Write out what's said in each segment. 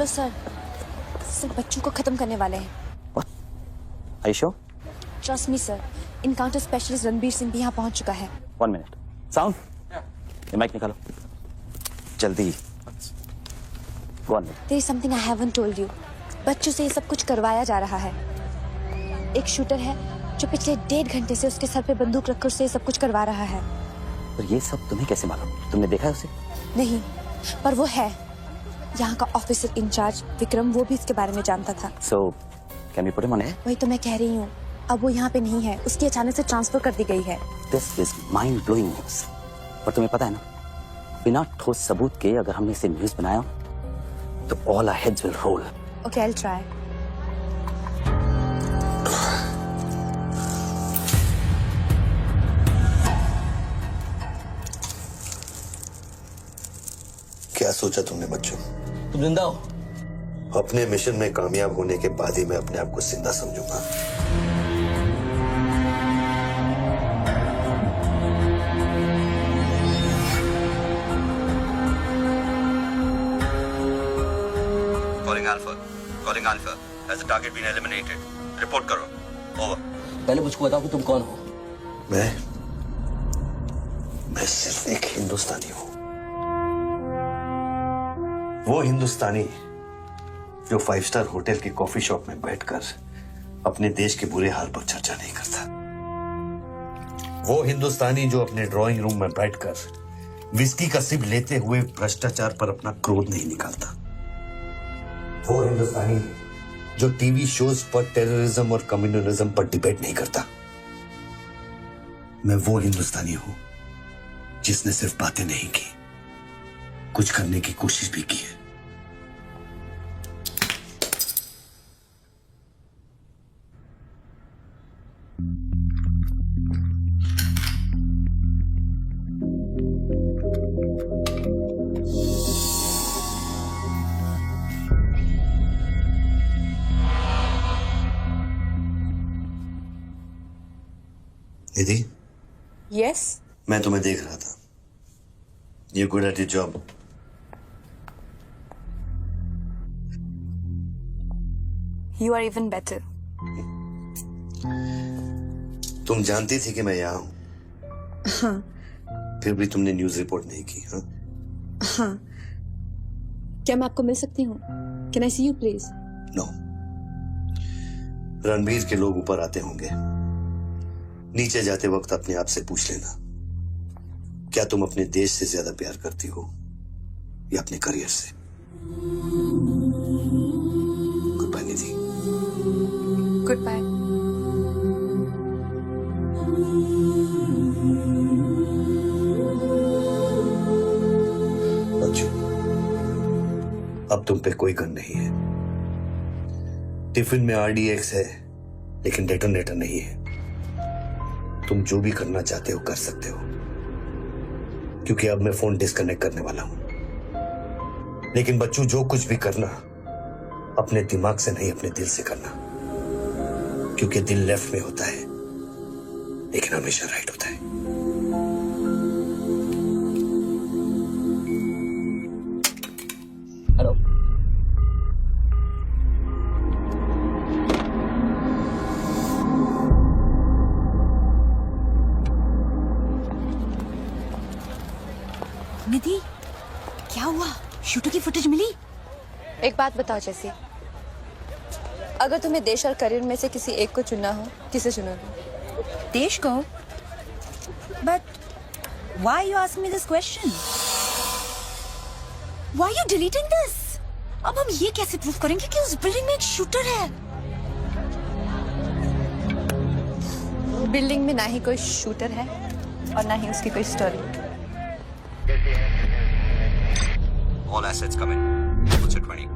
Hello sir, सिर्फ बच्चों को खत्म करने वाले हैं। What? Are you sure? Trust me sir, encounter specialist Ranbir Singh भी यहाँ पहुँच चुका है। 1 minute. Sound? ये माइक निकालो जल्दी। Go on. There is something I haven't told you. बच्चों से ये सब कुछ करवाया जा रहा है। एक शूटर है जो पिछले 1.5 घंटे से उसके सर पे बंदूक रखकर उससे ये सब कुछ करवा रहा है। पर ये सब तुम्हें कैसे मालूम? तुमने देखा है उसे? नहीं, पर वो है। यहाँ का ऑफिसर इंचार्ज विक्रम, वो भी इसके बारे में जानता था। So, can we put him on air? वही तो मैं कह रही हूँ, अब वो यहाँ पे नहीं है, उसकी अचानक से ट्रांसफर कर दी गई है। This is mind-blowing news. पर तुम्हें पता है ना, बिना ठोस सबूत के अगर हमने इसे न्यूज बनाया तो all our heads will roll. Okay, I'll try. क्या सोचा तुमने बच्चों? तुम जिंदा हो? अपने मिशन में कामयाब होने के बाद ही मैं अपने आप को जिंदा समझूंगा। Calling Alpha. Has the target been eliminated? Report करो. Over. पहले मुझको बताओ कि तुम कौन हो? मैं सिर्फ एक हिंदुस्तानी हूं। वो हिंदुस्तानी जो 5 स्टार होटल के कॉफी शॉप में बैठकर अपने देश के बुरे हाल पर चर्चा नहीं करता। वो हिंदुस्तानी जो अपने ड्राइंग रूम में बैठकर विस्की का सिप लेते हुए भ्रष्टाचार पर अपना क्रोध नहीं निकालता। वो हिंदुस्तानी जो टीवी शोज पर टेररिज्म और कम्युनलिज्म पर डिबेट नहीं करता। मैं वो हिंदुस्तानी हूं जिसने सिर्फ बातें नहीं की, कुछ करने की कोशिश भी की है। निधि, Yes? मैं तुम्हें देख रहा था। You're good at your job. You are even better. तुम जानती थी कि मैं यहाँ हूं। हाँ। फिर भी तुमने न्यूज रिपोर्ट नहीं की, हाँ? हाँ। क्या मैं आपको मिल सकती हूँ? Can I see you please? No. Ranbir के लोग ऊपर आते होंगे। नीचे जाते वक्त अपने आप से पूछ लेना, क्या तुम अपने देश से ज्यादा प्यार करती हो या अपने करियर से? Goodbye Nidhi. Goodbye. बच्चों, अब तुम पे कोई गन नहीं है। टिफिन में RDX है, लेकिन डेटोनेटर नहीं है। तुम जो भी करना चाहते हो कर सकते हो, क्योंकि अब मैं फोन डिस्कनेक्ट करने वाला हूं। लेकिन बच्चों, जो कुछ भी करना अपने दिमाग से नहीं, अपने दिल से करना, क्योंकि दिल लेफ्ट में होता है लेकिन हमेशा राइट होता है। हेलो। निधि, क्या हुआ? शूटर की फुटेज मिली? एक बात बताओ जैसी, अगर तुम्हें देश और करियर में से किसी एक को चुनना हो, किसे चुनोगे? देश को? But why you ask me this question? Why you deleting this? अब हम ये कैसे प्रूव करेंगे कि उस बिल्डिंग में एक शूटर है? बिल्डिंग में ना ही कोई शूटर है और ना ही उसकी कोई story. All assets come in. What's it 20?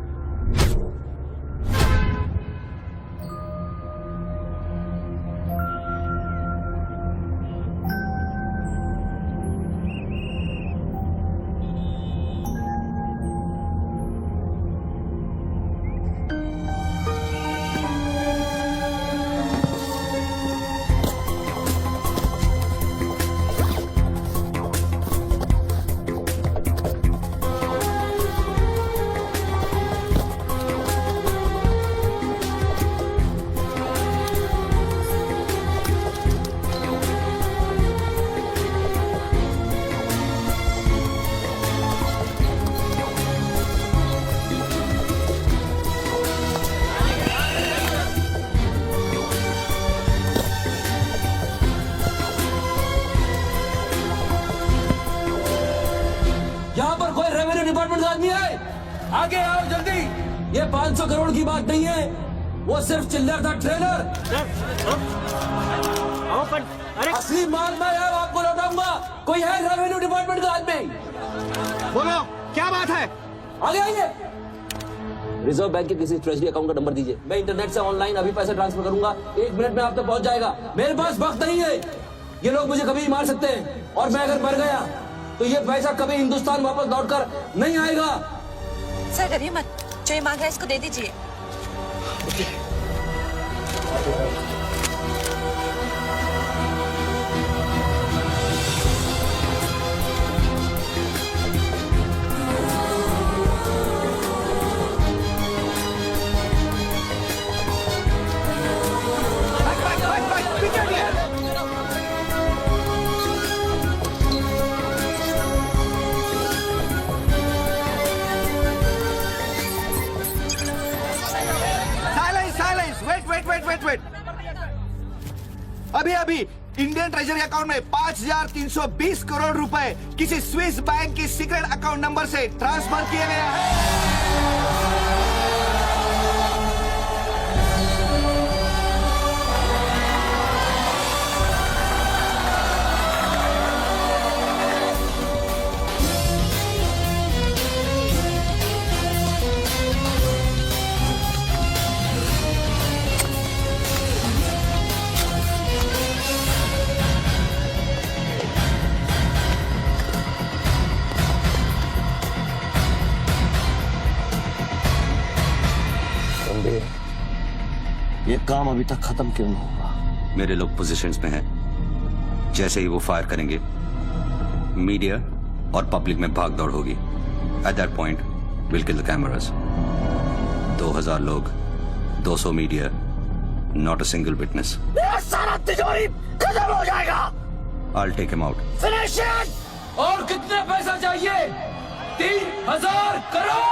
आगे आओ जल्दी। ये 500 करोड़ की बात नहीं है, वो सिर्फ चिल्लर था, ट्रेलर। अरे असली माल मैं आपको लौटाऊंगा। कोई है रेवेन्यू डिपार्टमेंट का आदमी? बोलो क्या बात है? आगे आइए। रिजर्व बैंक के किसी ट्रेजरी अकाउंट का नंबर दीजिए, मैं इंटरनेट से ऑनलाइन अभी पैसे ट्रांसफर करूंगा, 1 मिनट में आप तक पहुंच जाएगा। मेरे पास वक्त नहीं है, ये लोग मुझे कभी मार सकते हैं, और मैं अगर मर गया तो ये पैसा कभी हिंदुस्तान वापस लौटकर नहीं आएगा। सर डरिए मत, जो ये मांग रहा है इसको दे दीजिए। वेट। अभी इंडियन ट्रेजरी अकाउंट में 5,320 करोड़ रुपए किसी स्विस बैंक की सीक्रेट अकाउंट नंबर से ट्रांसफर किए गए हैं। ये काम अभी तक खत्म क्यों नहीं हुआ? मेरे लोग पोजीशंस में हैं। जैसे ही वो फायर करेंगे, मीडिया और पब्लिक में भाग दौड़ होगी। At that point will kill the cameras. 2000 लोग, 200 media, not a single witness. सारा तिजोरी खत्म हो जाएगा। I'll take him out. Finish it. और कितना पैसा चाहिए? 3000 crore.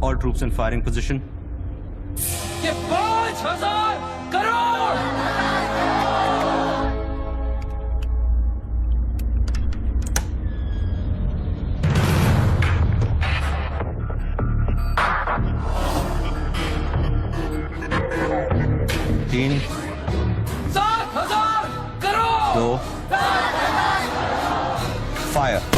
All troops in firing position. ये 5000 करोड़। तीन, 7000 करोड़। 2, फायर।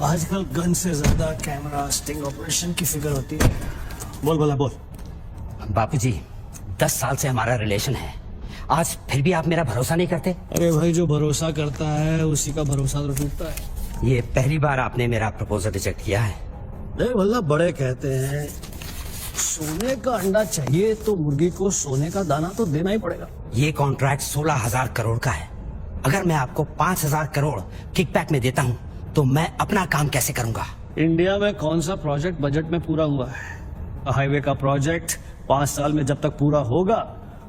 आजकल गन से ज्यादा कैमरा स्टिंग ऑपरेशन की फिक्र होती है। बोल बोला बोल। बापूजी, 10 साल से हमारा रिलेशन है, आज फिर भी आप मेरा भरोसा नहीं करते? अरे भाई, जो भरोसा करता है उसी का भरोसा तो टूटता है। ये पहली बार आपने मेरा प्रपोजल रिजेक्ट किया है। नहीं मतलब बड़े कहते हैं सोने का अंडा चाहिए तो मुर्गी को सोने का दाना तो देना ही पड़ेगा। ये कॉन्ट्रैक्ट 16,000 करोड़ का है। अगर मैं आपको 5,000 करोड़ किकबैक में देता हूँ तो मैं अपना काम कैसे करूंगा? इंडिया में कौन सा प्रोजेक्ट बजट में पूरा हुआ है? हाईवे का प्रोजेक्ट 5 साल में जब तक पूरा होगा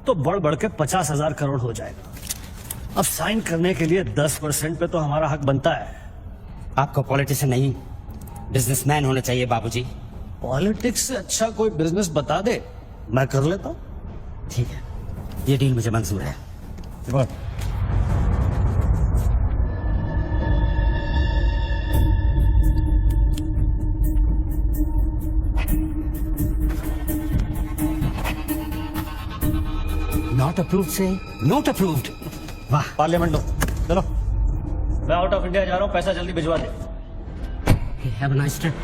तो बढ़ बढ़ के 50,000 करोड़ हो जाएगा। अब साइन करने के लिए 10% पे तो हमारा हक बनता है। आपको पॉलिटिशियन नहीं बिजनेसमैन होना चाहिए बाबूजी। पॉलिटिक्स से अच्छा कोई बिजनेस बता दे मैं कर लेता हूँ। ठीक है, ये डील मुझे मंजूर है। नॉट अप्रूव्ड से नॉट अप्रूव्ड। वाह, पार्लियामेंट लो। चलो, मैं आउट ऑफ इंडिया जा रहा हूँ, पैसा जल्दी भिजवा दे। Have a nice trip.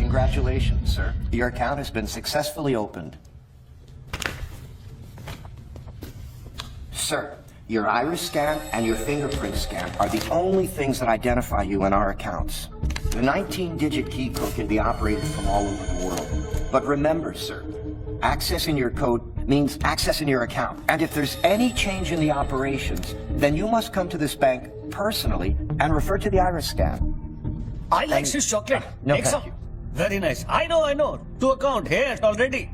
Congratulations, sir. Your account has been successfully opened. Sir, your iris scan and your fingerprint scan are the only things that identify you in our accounts. The 19-digit key code can be operated from all over the world. But remember, sir, accessing your code means accessing your account. And if there's any change in the operations, then you must come to this bank personally and refer to the iris scan. I like this chocolate. No, Take thank some. you. Very nice. I know. To account here already.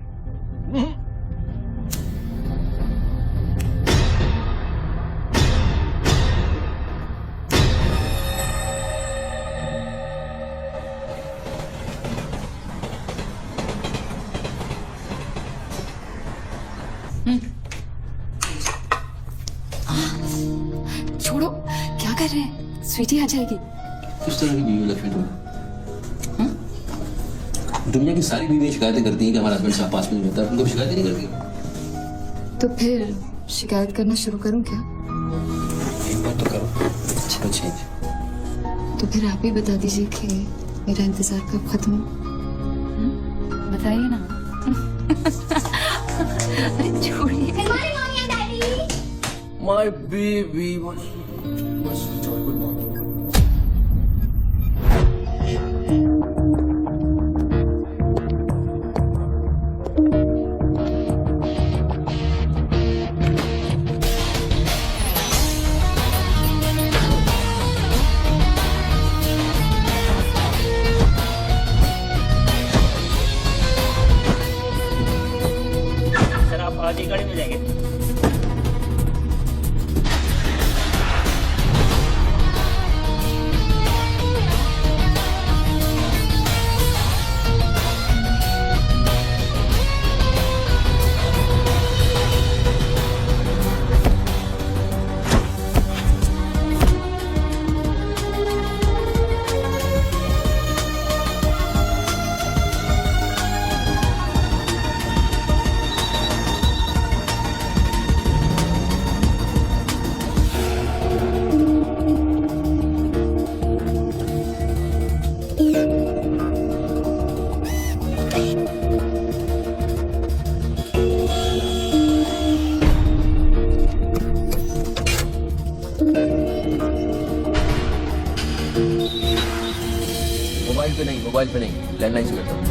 छोड़ो, क्या कर रहे हैं? स्वीटी आ जाएगी। किस तरह की बीवी लक्ष्मी तुम? दुनिया की सारी बीवियां शिकायतें करती हैं कि हमारा हस्बैंड साहब पास में नहीं रहता, तुम कभी शिकायत नहीं करती? तो फिर शिकायत करना शुरू करूं क्या? एक बात तो करो। अच्छा चेंज। तो फिर आप ही बता दीजिए कि मेरा इंतजार कब खत्म हो? बताइए ना। अरे छोड़िए। My baby was good morning. Sir, आप आधी गाड़ी में जाएंगे। मोबाइल पे नहीं, लैंडलाइन से करता हूँ।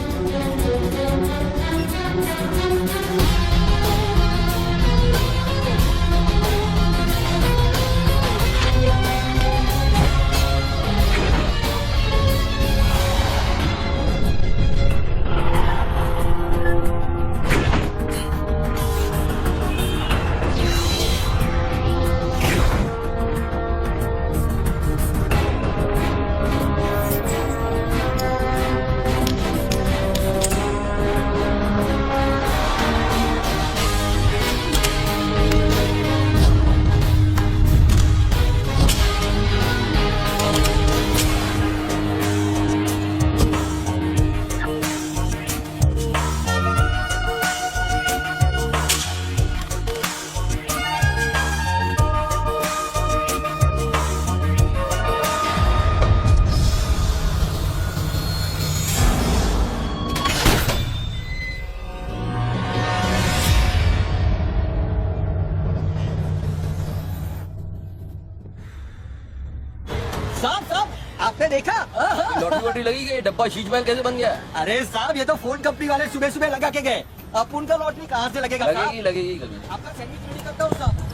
लॉटरी लगी कि ये डब्बा शीश महल कैसे बन गया? अरे साहब ये तो फोन कंपनी वाले सुबह सुबह लगा के गए, अब उनका लॉटरी कहाँ से लगेगा साहब? लगेगी लगेगी कभी। आपका सैंडविच रेडी करता हूँ साहब।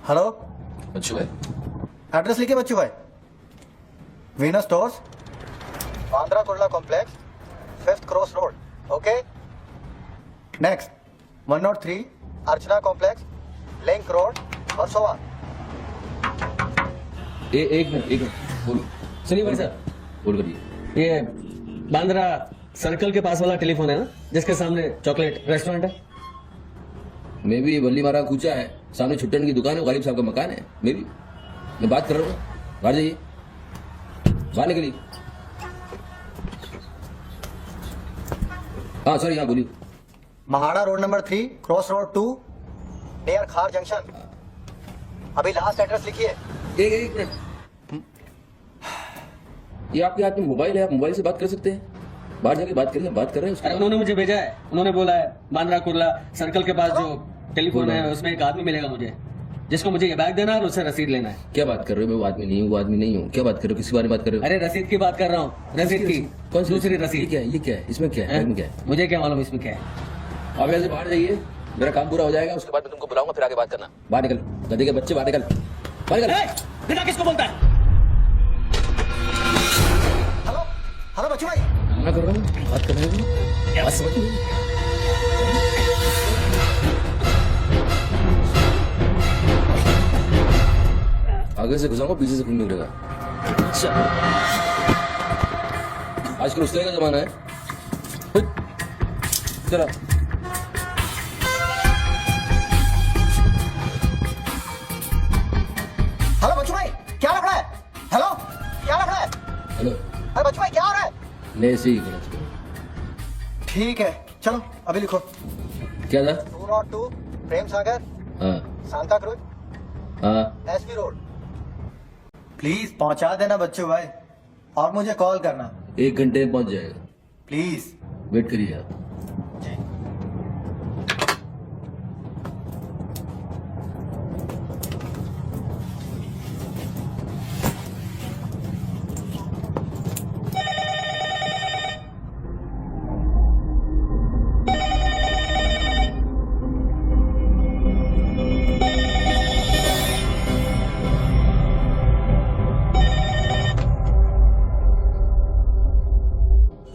हेलो बच्चू भाई, एड्रेस लिखे बच्चू भाई। Venus stores, Bandra Kurla complex, 5th cross road. Okay next 103 अर्चना कॉम्प्लेक्स, लिंक रोड, वर्सोवा। एक मिनट बोलो। सुनिए भाई साहब, बोल करिए। ये बांद्रा सर्कल के पास वाला टेलीफोन है ना, जिसके सामने चॉकलेट रेस्टोरेंट है? मैं भी वल्ली मारा कूचा है, सामने छुट्टन की दुकान है, गालिब साहब का मकान है। मैं बात कर रहा हूँ, बाहर जाइए, बाहर निकलिए। हाँ सर, यहाँ बोलिए। MHADA road number 3 cross road 2 near खार जंक्शन। अभी लास्ट एड्रेस लिखिए। एक मिनट, ये आपके हाथ में मोबाइल है, आप मोबाइल से बात कर सकते हैं। बाहर जाके बात करिए, बात कर रहे हैं अरे उसके। उन्होंने मुझे भेजा है, उन्होंने बोला है बांद्रा कुर्ला सर्कल के पास जो टेलीफोन है उसमें एक आदमी मिलेगा मुझे, जिसको मुझे ये बैग देना है और उससे रसीद लेना है। क्या बात कर रहे हो? मैं वो आदमी नहीं हूँ, वो आदमी नहीं हूँ। क्या बात कर रहे हो? किसी बारे में बात कर रहे हो? अरे रसीद की बात कर रहा हूँ, रसीद की। कौन सी दूसरी ये रसीद। क्या है? ये क्या है? इसमें क्या है? इसमें क्या है? मुझे क्या मालूम इसमें क्या है। आप यहाँ से बाहर जाइए, मेरा काम पूरा हो जाएगा, उसके बाद मैं तुमको बुलाऊंगा, फिर आगे बात करना। बाहर निकल, गधे के बच्चे, बाहर निकल, बाहर निकल। बिना किसको बोलता है? हेलो हेलो बच्चू भाई। मैं कर रहा हूँ, बात कर रहा हूँ, बात समझ नहीं। आगे से घुसाऊंगा, पीछे से खून निकलेगा। अच्छा, आजकल उस तरह का जमाना है। चलो हेलो बच्चू भाई, क्या लग रहा है? हेलो क्या लग रहा है? हेलो, अरे बच्चू भाई क्या हो रहा है? ले से ही करो। ठीक है चलो अभी लिखो। क्या था? 202 प्रेम सागर, हाँ सांता क्रूज, हाँ, एसवी रोड। प्लीज पहुंचा देना बच्चू भाई, और मुझे कॉल करना 1 घंटे में पहुंच जाएगा। प्लीज। वेट करिए आप।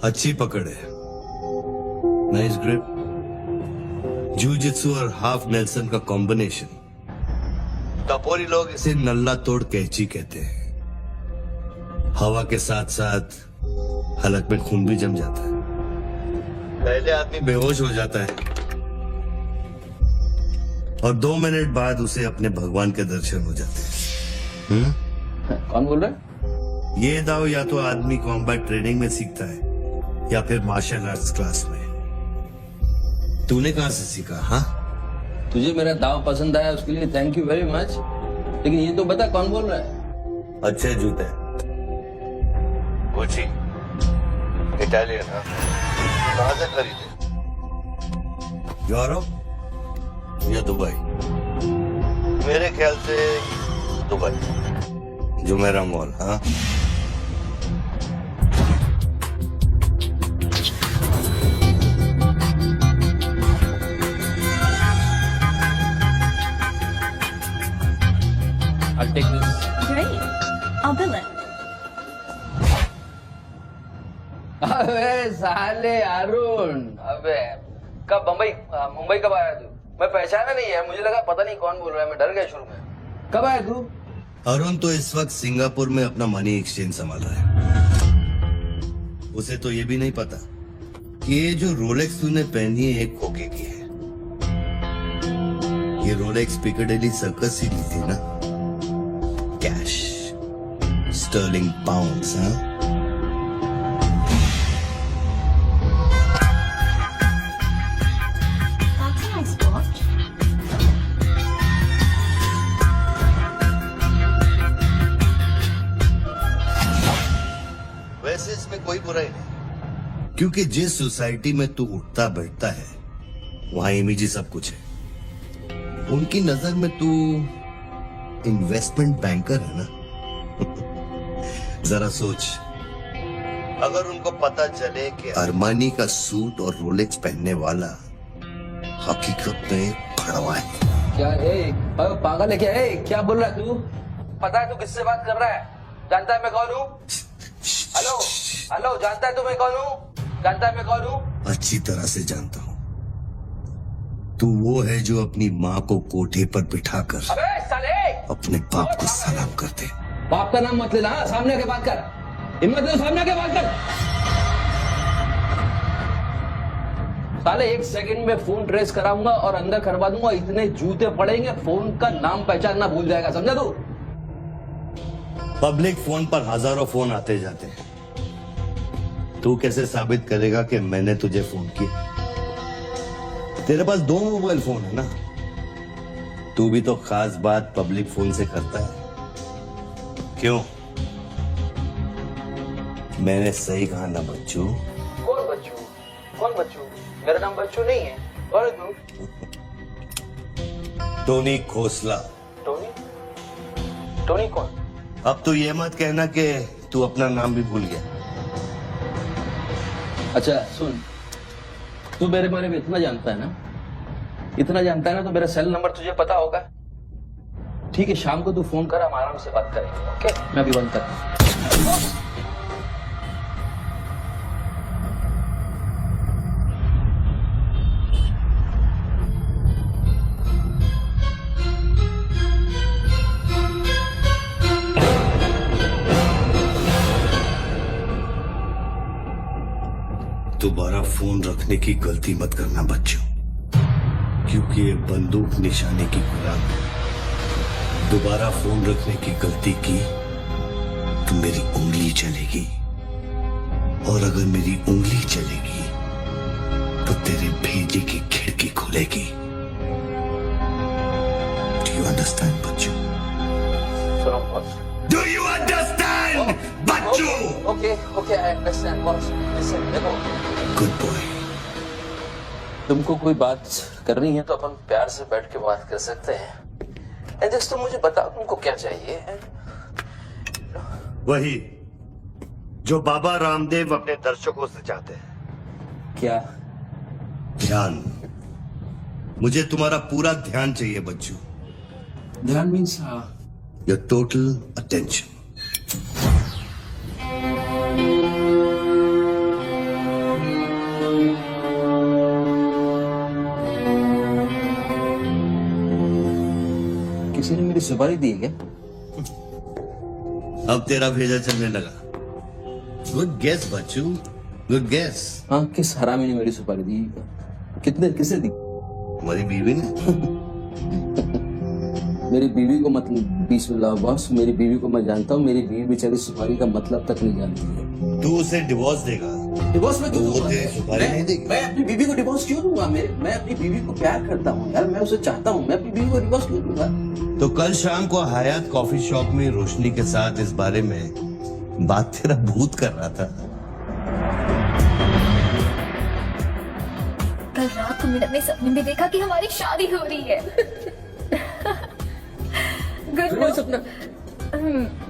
अच्छी पकड़ है, नाइस ग्रिप। जूजित्सु और हाफ नेल्सन का कॉम्बिनेशन। टपोरी लोग इसे नल्ला तोड़ कैची कहते हैं। हवा के साथ साथ हलक में खून भी जम जाता है। पहले आदमी बेहोश हो जाता है और 2 मिनट बाद उसे अपने भगवान के दर्शन हो जाते हैं। कौन बोल रहा है? ये दाव या तो आदमी कॉम्बैट ट्रेनिंग में सीखता है या फिर मार्शल आर्ट्स क्लास में। तूने कहां से सीखा? हाँ, तुझे मेरा दाव पसंद आया, उसके लिए थैंक यू वेरी मच। लेकिन ये तो बता कौन बोल रहा है? अच्छे जूते, गुची, इटालियन। हाँ, कहां से खरीदे? यूरोप या दुबई? मेरे ख्याल से दुबई, जुमेरा मॉल। हाँ, I'll take this. Great. I'll bill it. अबे साले अरुण, अबे कब मुंबई कब आया तू? मैं पहचाना नहीं है, मुझे लगा पता नहीं कौन बोल रहा है, मैं डर गया शुरू में। कब आया तू? अरुण तो इस वक्त सिंगापुर में अपना मनी एक्सचेंज संभाल रहा है। उसे तो ये भी नहीं पता कि ये जो रोलेक्स तूने पहनी है एक खोखे की है। ये रोलेक्स पिकाडेली सर्कस ही ली थी ना, कैश, स्टर्लिंग पाउंड्स। हाँ, That's a nice watch. वैसे इसमें कोई बुराई नहीं, क्योंकि जिस सोसाइटी में तू उठता बैठता है वहां इमेज ही सब कुछ है। उनकी नजर में तू इन्वेस्टमेंट बैंकर है ना। जरा सोच, अगर उनको पता चले कि अरमानी का सूट और रोलेक्स पहनने वाला हकीकत में खड़वा है। क्या पागल है क्या? क्या बोल रहा है तू? पता है तू किससे बात कर रहा है? जानता है मैं कौन हूँ? हेलो हेलो, जानता है तू मैं कौन हूँ? जानता है मैं कौन हूँ? अच्छी तरह से जानता हूँ। तू वो है जो अपनी माँ को कोठे पर बिठाकर अबे साले अपने बाप को सलाम कर दे। बाप का नाम मत लेना, सामने आके बात कर। हिम्मत है सामने आके बात कर। साले 1 सेकंड में फोन ट्रेस कराऊंगा और अंदर करवा दूंगा। इतने जूते पड़ेंगे, फोन का नाम पहचानना भूल जाएगा, समझा तू? पब्लिक फोन पर हजारों फोन आते जाते हैं। तू कैसे साबित करेगा कि मैंने तुझे फोन किया? तेरे पास 2 मोबाइल फोन है ना। तू भी तो खास बात पब्लिक फोन से करता है, क्यों? मैंने सही कहा ना बच्चू? कौन बच्चू? कौन बच्चू? मेरा नाम बच्चू नहीं है। कौन है तू? टोनी खोसला। टोनी? टोनी कौन? अब तो ये मत कहना कि तू अपना नाम भी भूल गया। अच्छा सुन, तू मेरे बारे में इतना जानता है ना, इतना जानता है ना, तो मेरा सेल नंबर तुझे पता होगा। ठीक है, शाम को तू फोन कर, हम आराम से बात करेंगे। ओके, मैं अभी बंद करता हूं। दोबारा फोन रखने की गलती मत करना बच्चों, क्योंकि ये बंदूक निशाने की गुलाम है। दोबारा फोन रखने की गलती की तो मेरी उंगली चलेगी, और अगर मेरी उंगली चलेगी तो तेरे भेजे की खिड़की खुलेगी। डू यू अंडरस्टैंड बच्चों? डू यू अंडरस्टैंड बच्चों? Okay okay, I understand boss. Listen, देखो, गुड बॉय। तुमको कोई बात करनी है तो अपन प्यार से बैठ के बात कर सकते हैं। एंड जस्ट तुम मुझे बताओ तुमको क्या चाहिए? वही जो बाबा रामदेव अपने दर्शकों से चाहते हैं। क्या? ध्यान। मुझे तुम्हारा पूरा ध्यान चाहिए बच्चू। ध्यान मीन्स योर टोटल अटेंशन। किसी ने मेरी सुपारी दी है क्या? अब तेरा भेजा चलने लगा। गुड गेस बच्चू, गुड गेस। हाँ, किस हरामी ने मेरी सुपारी दी? कितने, किसे दी? हमारी बीवी ने। मेरी बीवी को मतलब बिस्मिल्लाह बॉस, मेरी बीवी को मैं जानता हूँ। मेरी बीवी बेचारी सुपारी का मतलब तक नहीं जानती है। तू उसे डिवोर्स देगा? डिवोर्स में क्यों दूंगा? सुपारी नहीं देगी। मैं अपनी बीवी को डिवोर्स क्यों दूंगा? मैं अपनी बीवी को प्यार करता हूँ यार, मैं उसे चाहता हूँ। मैं अपनी बीवी को डिवोर्स क्यों दूंगा? तो कल शाम को हयात कॉफी शॉप में रोशनी के साथ इस बारे में बात तेरा भूत कर रहा था। कल रात को मैंने अपने सपने में देखा कि हमारी शादी हो रही है। फिर सपना,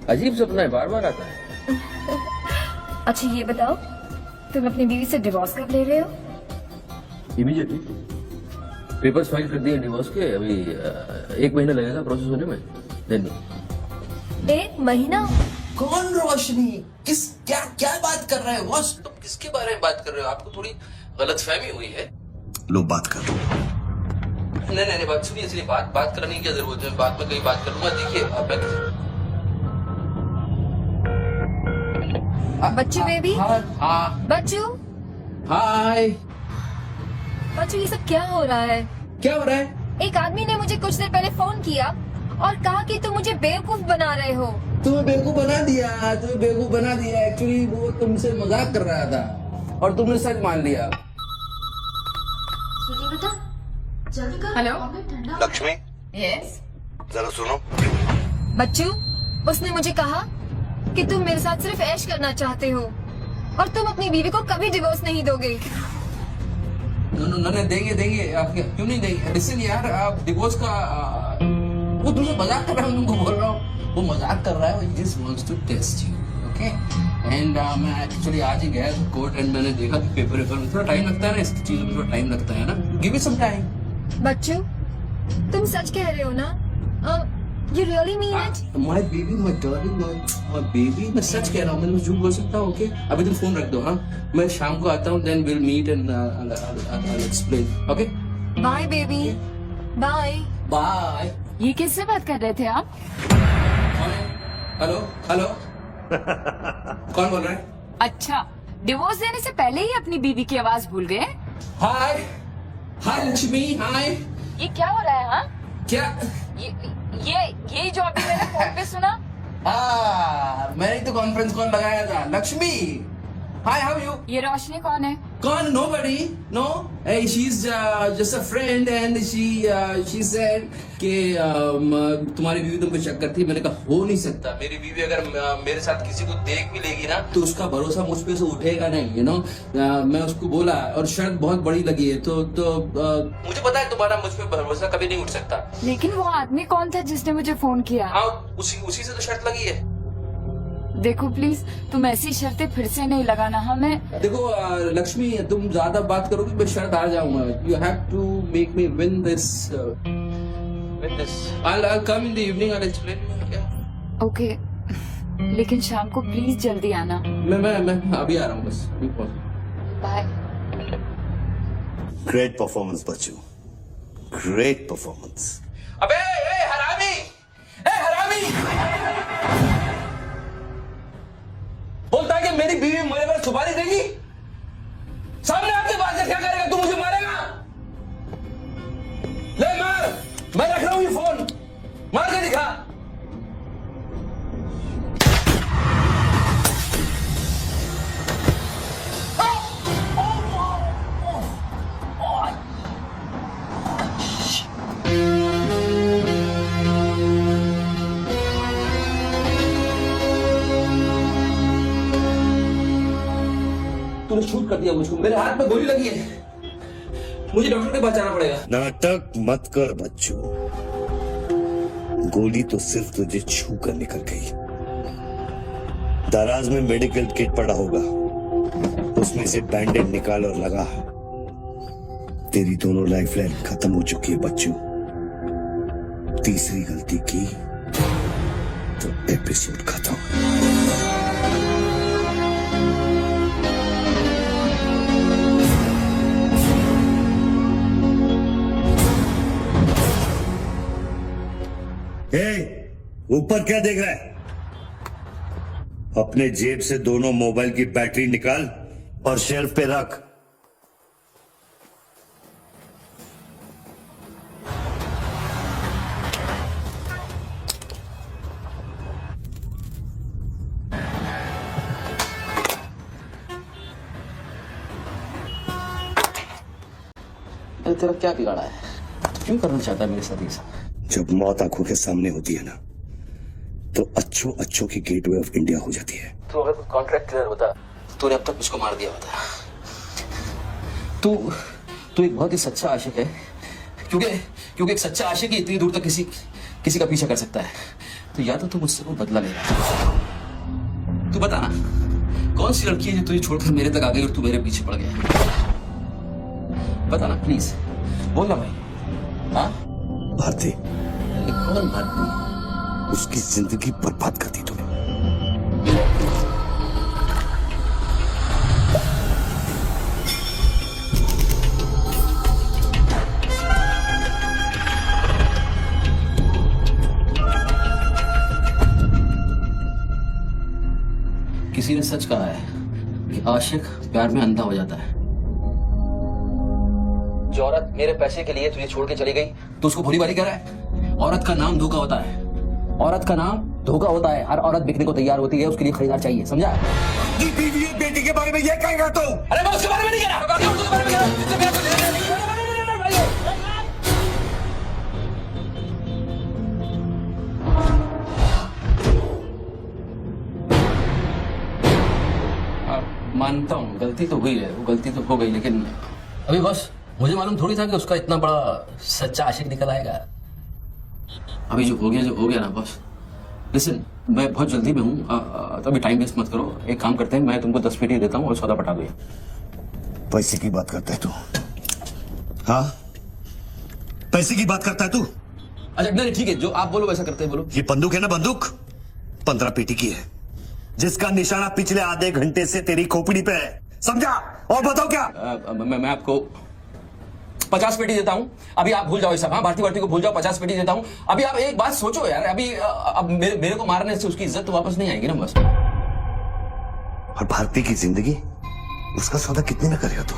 अजीब सपना है, बार बार आता है। अच्छा ये बताओ, तुम अपनी बीवी से डिवोर्स कब ले रहे हो? इमीडिएटली पेपर्स फाइल कर दिए डिवोर्स के। अभी 1 महीना लगेगा प्रोसेस होने में। देन 1 महीना? कौन रोशनी? किस क्या क्या बात कर रहे हो बॉस? तुम किसके बारे में बात कर रहे हो? आपको थोड़ी गलतफहमी हुई है। लो बात कर लो। नहीं बात सुनिए, इसलिए बात करने की क्या जरूरत है? बाद में कहीं बात करूंगा। देखिए बच्चू बेबी। हाँ बच्चू। हाय। बच्चू ये सब क्या हो रहा है? क्या हो रहा है? एक आदमी ने मुझे कुछ देर पहले फोन किया और कहा कि तुम मुझे बेवकूफ बना रहे हो। तुम्हें बेवकूफ बना दिया। एक्चुअली वो तुमसे मजाक कर रहा था और तुमने सच मान लिया। हेलो लक्ष्मी। यस। जरा सुनो। बच्चू, उसने मुझे कहा कि तुम मेरे साथ सिर्फ ऐश करना चाहते हो, और तुम अपनी बीवी को कभी डिवोर्स नहीं दोगे। देंगे आप क्यों नहीं देंगे? लिसन यार, आप डिवोर्स का वो तुझे मजाक कर रहा है, मैं तुमको बोल रहा हूँ वो मजाक कर रहा है, he just wants to test you, okay? And मैं एक्चुअली आज ही गया कोर्ट एंड मैंने देखा कि पेपर में थोड़ा टाइम लगता है ना, इसकी चीजों में थोड़ा टाइम लगता है ना, गिव इट सम टाइम। बच्चू, तुम सच कह रहे हो ना? You really mean it? My baby, my darling, my baby, मैं सच कह रहा हूँ, मैं झूठ बोल सकता हूँ, ओके? अभी तुम फोन रख दो, हाँ? मैं शाम को आता हूँ, then we'll meet and I'll explain, okay? Bye baby. Bye. Bye. ये किससे बात कर रहे थे आप? हेलो हेलो कौन बोल रहा है? अच्छा, डिवोर्स देने से पहले ही अपनी बीवी की आवाज भूल गए? हाय हाय लक्ष्मी, हाय। ये क्या हो रहा है? हाँ, क्या? ये जो अभी मैंने फोन पे सुना। मैंने तो कॉन्फ्रेंस कॉल लगाया था। Lakshmi, hi, how you? ये रोशनी कौन है? कौन? Nobody, no. She is just a friend and she said कि तुम्हारी बीवी तुम पे शक करती है। मैंने कहा हो नहीं सकता, मेरी बीवी अगर मेरे साथ किसी को देख भी लेगी ना तो उसका भरोसा मुझ पे से उठेगा नहीं, यू नो। मैं उसको बोला और शर्त बहुत बड़ी लगी है, तो मुझे पता है तुम्हारा मुझ पे भरोसा कभी नहीं उठ सकता। लेकिन वो आदमी कौन था जिसने मुझे फोन किया? हाँ, उसी से तो शर्त लगी है। देखो प्लीज, तुम ऐसी शर्तें फिर से नहीं लगाना। हमें देखो लक्ष्मी, तुम ज्यादा बात करोगे मैं शर्त आ जाऊंगा। You have to make me win this. I'll come in the evening, I'll explain. Okay, लेकिन शाम को प्लीज जल्दी आना। मैं अभी आ रहा हूँ बस। बाय। ग्रेट परफॉर्मेंस बच्चू, ग्रेट परफॉर्मेंस। अबे हरामी, हरामी बोलता है कि मेरी बीवी मेरे पर सुपारी देगी, सामने आके बात क्या करेगा? तू मुझे मारेगा? ले मार, मैं रख रहा हूं ये फोन, मार के दिखा। तूने शूट कर दिया मुझको, मेरे हाथ में गोली लगी है, मुझे डॉक्टर के पास जाना पड़ेगा। नाटक मत कर बच्चू, गोली तो सिर्फ तुझे छू कर निकल गई। दराज में मेडिकल किट पड़ा होगा, उसमें से बैंडेज निकाल और लगा। तेरी दोनों लाइफलाइन खत्म हो चुकी है बच्चू। तीसरी गलती की तो एपिसोड खत्म। ऊपर क्या देख रहा है? अपने जेब से दोनों मोबाइल की बैटरी निकाल और शेल्फ पे रख। तेरा क्या बिगाड़ा है? क्यों करना चाहता है मेरे साथ ये सब? जब मौत आंखों के सामने होती है ना, तो अच्छों की गेटवे ऑफ इंडिया हो जाती है। तो अगर कॉन्ट्रैक्ट क्लियर होता तूने अब तक मुझको मार दिया होता। तू एक बहुत ही सच्चा आशिक है, क्योंकि एक सच्चा आशिक ही इतनी दूर तक किसी का पीछा कर सकता है। तो या तो तू मुझसे कोई बदला ले रहा है। तू बता ना, कौन सी लड़की है जो तुझे छोड़कर मेरे तक आ गई और तू मेरे पीछे पड़ गया? बता ना प्लीज, बोल ना भाई। हाँ, भारती। कौन भारती? उसकी जिंदगी बर्बाद कर दी तूने। किसी ने सच कहा है कि आशिक प्यार में अंधा हो जाता है। जो औरत मेरे पैसे के लिए तुझे छोड़ के चली गई तो उसको भोली भाली कह रहा है? औरत का नाम धोखा होता है, औरत का नाम धोखा होता है। हर औरत बिकने को तैयार होती है, उसके लिए खरीदार चाहिए, समझा? बीवी और बेटी के बारे में ये कहेगा तो? अरे मैं उसके बारे में नहीं कह रहा, मैं उसके बारे में कह रहा हूं। मानता हूँ गलती तो हुई है, वो गलती तो हो गई, लेकिन अभी बस मुझे मालूम थोड़ी था कि उसका इतना बड़ा सच्चा आशिक निकल आएगा। अभी जो हो गया ना बॉस। लिसन, मैं बहुत जल्दी में हूँ, तो अभी टाइम वेस्ट मत करो। एक काम करते हैं, मैं तुमको 10 पेटी देता हूँ और सौदा पटा दो। पैसे की बात करता है तू? हाँ, पैसे की बात करता है तू? अच्छा नहीं ठीक है, जो आप बोलो वैसा करते हैं, बोलो। ये बंदूक है ना, बंदूक 15 पेटी की है, जिसका निशाना पिछले आधे घंटे से तेरी खोपड़ी पे है, समझा? और बताओ क्या? मैं आपको 50 पेटी देता हूँ। अभी आप भूल जाओ ये सब। हाँ, भारती को भूल जाओ, 50 पेटी देता हूँ। अभी आप एक बात सोचो यार, अभी अब मेरे को मारने से उसकी इज्जत तो वापस नहीं आएगी ना बस। और भारती की जिंदगी, उसका सौदा कितने में करेगा तू?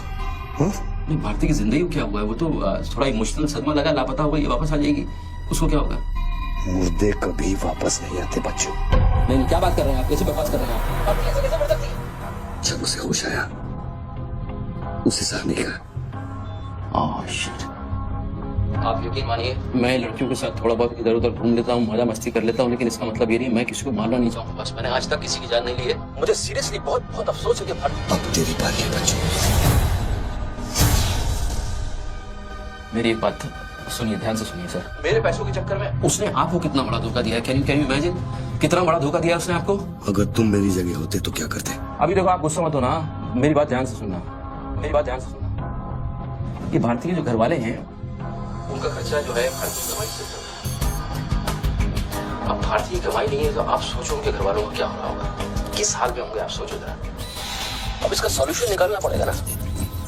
नहीं, भारती की जिंदगी को क्या हुआ है? वो तो थोड़ा इमोशनल सदमा लगा, लापता हो गई, वापस आ जाएगी। उसको क्या होगा? मुर्दे कभी वापस नहीं आते बच्चों। नहीं, क्या बात कर रहे हैं आप? कैसे बकवास कर रहे हैं आप? कैसे बढ़ सकती है? जब उसे होश आया, उसे सहने का। शिट। आप यकीन मानिए, मैं लड़कियों के साथ थोड़ा बहुत इधर उधर घूम लेता हूँ, मजा मस्ती कर लेता हूँ, लेकिन इसका मतलब ये नहीं मैं किसी को मारना नहीं चाहूँगा। बस मैंने आज तक किसी की जान नहीं ली है। मुझे सीरियसली बहुत बहुत अफसोस है कि अब तेरी बारी है बच्चों। मेरी एक बात सुनिए, ध्यान से सुनिए सर। मेरे पैसों के चक्कर में उसने आपको कितना बड़ा धोखा दिया है? कैन यू इमेजिन कितना बड़ा धोखा दिया उसने आपको? अगर तुम मेरी जगह होते तो क्या करते? अभी देखो, आप गुस्सा मत हो ना, मेरी बात ध्यान से सुनना, मेरी बात ध्यान से सुनना। ये भारतीय जो घर वाले हैं, उनका खर्चा जो है भारतीय कमाई से चलता है। अब भारतीय कमाई नहीं है तो आप सोचो उनके घर वालों का क्या हो रहा होगा, किस हाल में होंगे, आप सोचो जरा। अब इसका सॉल्यूशन निकालना पड़ेगा ना।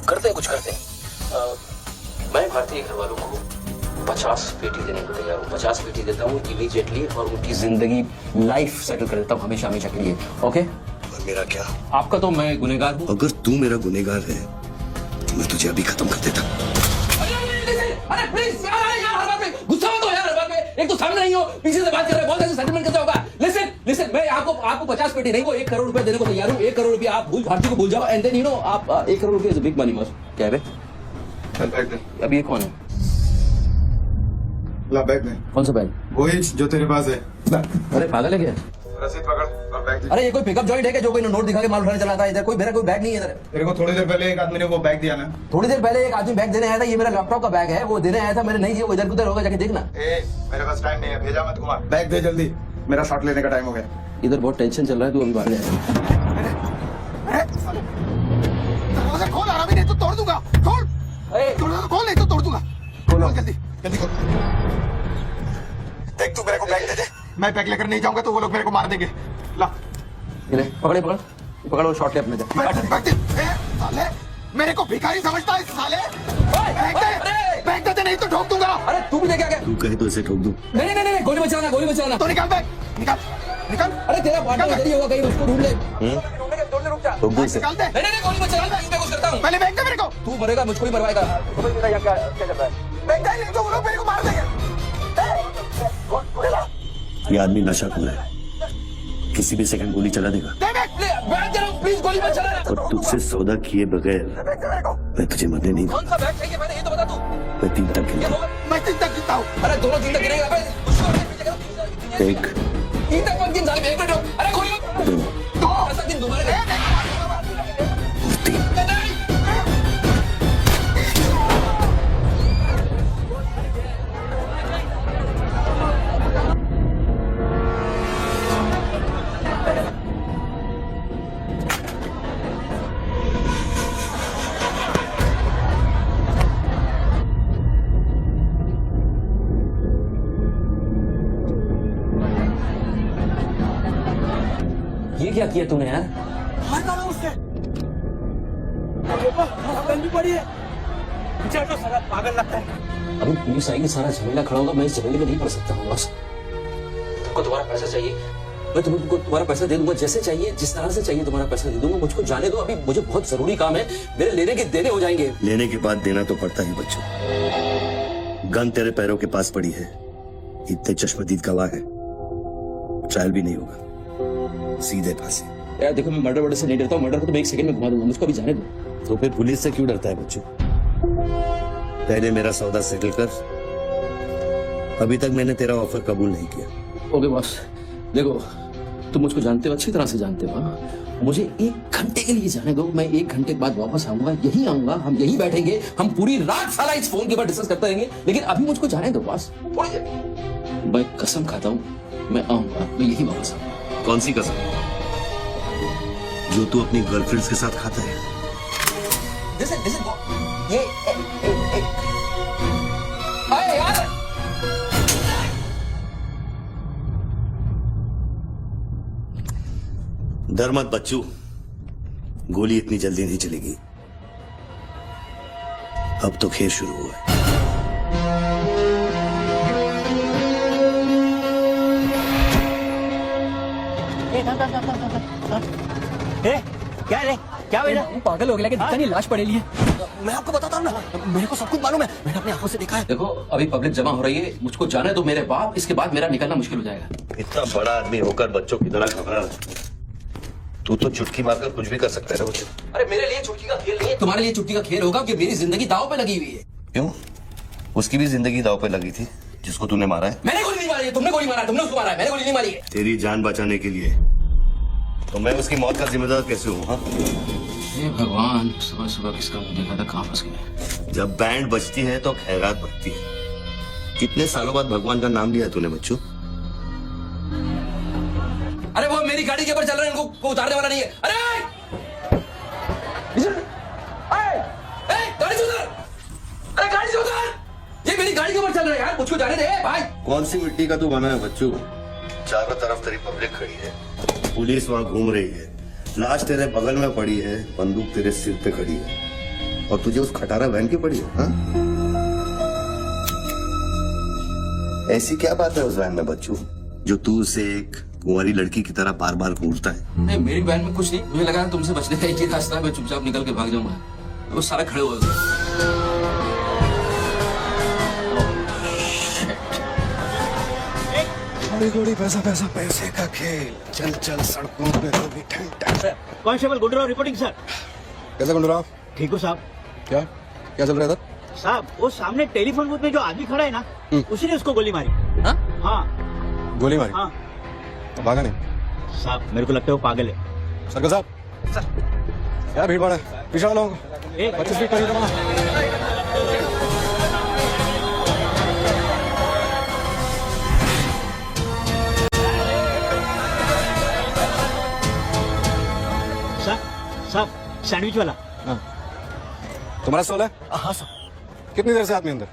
करते हैं, कुछ करते हैं। मैं भारतीय घर वालों को 50 पेटी देने को तैयार हूँ। 50 पेटी देता हूँ इमीडिएटली, और उनकी जिंदगी लाइफ सेटल कर देता हूँ हमेशा हमेशा के लिए। ओके? और मेरा क्या? आपका तो मैं गुनहगार हूँ। अगर तू मेरा गुनहगार है तो मैं तुझे अभी खत्म कर देता। अरे प्लीज यार, हर बात में गुस्सा मत हो यार, हर बात में। एक तो सामने नहीं हो, पीछे से बात कर रहे हो, बहुत ऐसे सेटलमेंट कैसे होगा? लिसन, मैं आपको 50 पेटी नहीं, वो 1 करोड़ रुपए देने को तैयार हूँ। 1 करोड़ रुपया आप भारती को भूल जाओ, एंड देन आप 1 करोड़ रुपया इज बिग मनी बॉस। क्या है? अब ये कौन है? ला बैग दे। कौन सा बैग? वही जो तेरे पास है। अरे पागल है क्या? रसीद पकड़ और बैग दे। अरे ये कोई पिकअप जॉइंट है क्या जो कोई नोट दिखा के माल उठाने चला था? इधर कोई मेरा कोई बैग नहीं है इधर। तेरे को थोड़ी देर पहले एक आदमी ने वो बैग दिया ना। थोड़ी देर पहले एक आदमी बैग देने आया था। ये मेरा लैपटॉप का बैग है, वो देने आया था, मैंने नहीं दिया। वो इधर उधर होगा, जाके देखना। मेरे पास टाइम नहीं है, भेजा मत कुमार। बैग दे जल्दी, मेरा शॉट लेने का टाइम हो गया। इधर बहुत टेंशन चल रहा है, तू अभी बाहर जा। दरवाजा खोल, आराम नहीं तो तोड़ दूंगा। खोल, दरवाजा खोल, नहीं तो तोड़ दूंगा। खोल जल्दी, जल्दी खोल। देख, तू मेरे को बैग दे दे। मैं बैग लेकर नहीं जाऊंगा तो वो लोग मेरे को मार देंगे। ला, पकड़ वो शॉट ले अपने। साले, मेरे को भिखारी समझता है साले। बैग दे दे, नहीं तो ठोक दूंगा। अरे तू भी लेके आ गया? तू कहे तो इसे ठोक दूं? नहीं, गोली बचाना। तो निकाल बैग, निकाल। अरे तेरा पार्टनर इधर ही होगा कहीं, उसको ढूंढ ले। ठोक दूं इसे? निकाल दे। नहीं, गोली बचाना, मैं कुछ करता हूँ। पहले बैग दे मेरे को। तू मरेगा, मुझको ही मरवाएगा। समझ मेरा क्या चल रहा है? बैग दे, नहीं तो वो लोग मेरे को मार देंगे। ये आदमी नशाखोर है, किसी भी सेकंड गोली चला देगा। बैग दे रहा हूँ, प्लीज गोली मत चला। और तुझसे सौदा किए बगैर मैं तुझे मरने नहीं कौन सा बैग चाहिए पहले ये तो बता तू। मैं 3 तक गिनता। मैं 3 तक गिनता हूँ। अरे दोनों 3 तक गिनेगा। 1 3 तक मत गिन साले, 1 मिनट रुक। अरे गोली मत। 2 ऐसा दिन दोबारा कर। 3। ये क्या किया तूने यार? मार डाला उससे। भी पड़ी है। मुझे तो सारा पागल लगता है। अभी पुलिस आएगी, सारा झमेला खड़ा होगा, मैं इस झमेले में नहीं पड़ सकता हूँ बॉस। तुमको तुम्हारा पैसा चाहिए, मैं तुमको तुम्हारा पैसा दे दूंगा, जैसे चाहिए, जिस तरह से चाहिए तुम्हारा पैसा दे दूंगा। मुझको जाने दो, अभी मुझे बहुत जरूरी काम है। मेरे लेने के देने हो जाएंगे। लेने के बाद देना तो पड़ता ही बच्चों। गन तेरे पैरों के पास पड़ी है, इतने चश्मदीद गवाह है, ट्रायल भी नहीं होगा, सीधे फांसी। यार देखो, मैं मर्डर से नहीं डरता हूँ। मर्डर को तो मैं 1 सेकंड में घुमा दूंगा, मुझको अभी जाने दो। तो फिर पुलिस से क्यों डरता है बच्चों? पहले मेरा सौदा सेटल कर। अभी तक मैंने तेरा ऑफर कबूल नहीं किया। ओके बॉस, देखो तुम मुझको जानते हो, अच्छी तरह से जानते हो। मुझे 1 घंटे के लिए जाने दो, मैं 1 घंटे के बाद वापस आऊंगा, यही आऊंगा, हम यही बैठेंगे, हम पूरी रात साला इस फोन के ऊपर डिस्कस करते रहेंगे, लेकिन अभी मुझको जाने दो बस थोड़ी देर। मैं कसम खाता हूँ, मैं आऊंगा, मैं यही वापस आऊंगा। कौन सी कसम? जो तू अपनी गर्लफ्रेंड्स के साथ खाता है। ये अरे यार, डर मत बच्चू, गोली इतनी जल्दी नहीं चलेगी। अब तो खेल शुरू हुआ है। क्या रे, क्या बेटा? पागल हो गया, लेकिन नहीं लाश पड़ेली है। मैं आपको बताता हूँ ना, मेरे को सब कुछ मालूम है, मैंने अपनी आंखों से देखा है। देखो अभी पब्लिक जमा हो रही है, मुझको जाने दो मेरे बाप, इसके बाद मेरा निकलना मुश्किल हो जाएगा। इतना बड़ा आदमी होकर बच्चों की तरह घबरा रहा। तू तो चुटकी मारकर कुछ भी कर सकता है मुझे। अरे मेरे लिए चुटकी का खेल नहीं है, तुम्हारे लिए चुटकी का खेल होगा कि मेरी जिंदगी दांव पे लगी हुई है। क्यों? उसकी भी जिंदगी दांव पे लगी थी जिसको तूने मारा है। मैंने गोली नहीं मारी है, तुमने गोली मारा है, तुमने उसको मारा है, मैंने गोली नहीं मारी है। तेरी जान बचाने के लिए तो मैं उसकी मौत का जिम्मेदार कैसे हूँ? हाँ, हे भगवान, सुबह सुबह किसका मुंह देखा था, कहाँ फंस गया। जब बैंड बजती है तो खैरात बढ़ती है। कितने सालों बाद भगवान का नाम लिया तूने बच्चों? अरे वो मेरी गाड़ी के ऊपर चल रहे हैं, उनको उतारने वाला नहीं है। अरे गाड़ी से उतार, अरे गाड़ी से उतार, ये मेरी गाड़ी के ऊपर चल रहे हैं यार, मुझको जाने दे भाई। कौन सी मिट्टी का तू बना है बच्चों? चारों तरफ तेरी पब्लिक खड़ी है, पुलिस वहां घूम रही है, लाश तेरे बगल में पड़ी है, बंदूक तेरे सिर पे खड़ी है, और तुझे उस खटारा वैन की पड़ी है। हाँ? ऐसी क्या बात है उस वैन में बच्चों जो तू उसे एक कुंवारी लड़की की तरह बार बार घूरता है? नहीं, मेरी वैन में कुछ नहीं, मुझे लगा तुमसे बचने का एक ही रास्ता है, मैं चुपचाप निकल के भाग जाऊंगा। वो सारा खड़े हो गए। गोड़ी पैसा पैसा पैसे का खेल, चल चल सड़कों पे तो भी ठंड ठंड। Constable Gundrao reporting sir. कैसा गुंडराव? ठीक हो साहब? क्या क्या चल रहा है इधर? साहब वो सामने टेलीफोन बूथ में जो आदमी खड़ा है ना, उसी ने उसको गोली मारी। हाँ गोली मारी? हाँ। तो भागा नहीं? साहब मेरे को लगता है वो पागल है। सर्कल साहब, सर क्या भीड़ भाड़ है? पीछे वालों को 25 फीट पर ही दबा। साहब सैंडविच वाला। तुम्हारा स्टॉल है? हाँ सर। कितनी देर से आदमी अंदर?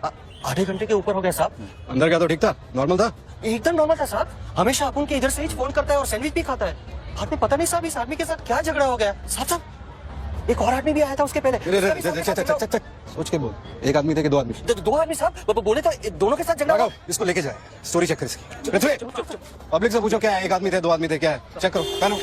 आधे घंटे के ऊपर हो गया साहब। अंदर क्या तो ठीक था, नॉर्मल था? एकदम नॉर्मल था साहब, हमेशा अपन के इधर से ही फोन करता है और सैंडविच भी खाता है। बाद में पता नहीं साहब इस आदमी के साथ क्या झगड़ा हो गया। साहब एक और आदमी भी आया था उसके पहले। सोच के बोल, एक आदमी थे कि 2 आदमी? 2 आदमी साहब, बोले तो दोनों के साथ झगड़ा हुआ। इसको लेके जाए, स्टोरी चेक कर इसकी। पब्लिक से पूछो क्या है, 1 आदमी थे 2 आदमी थे, क्या है चेक करो। पहनो।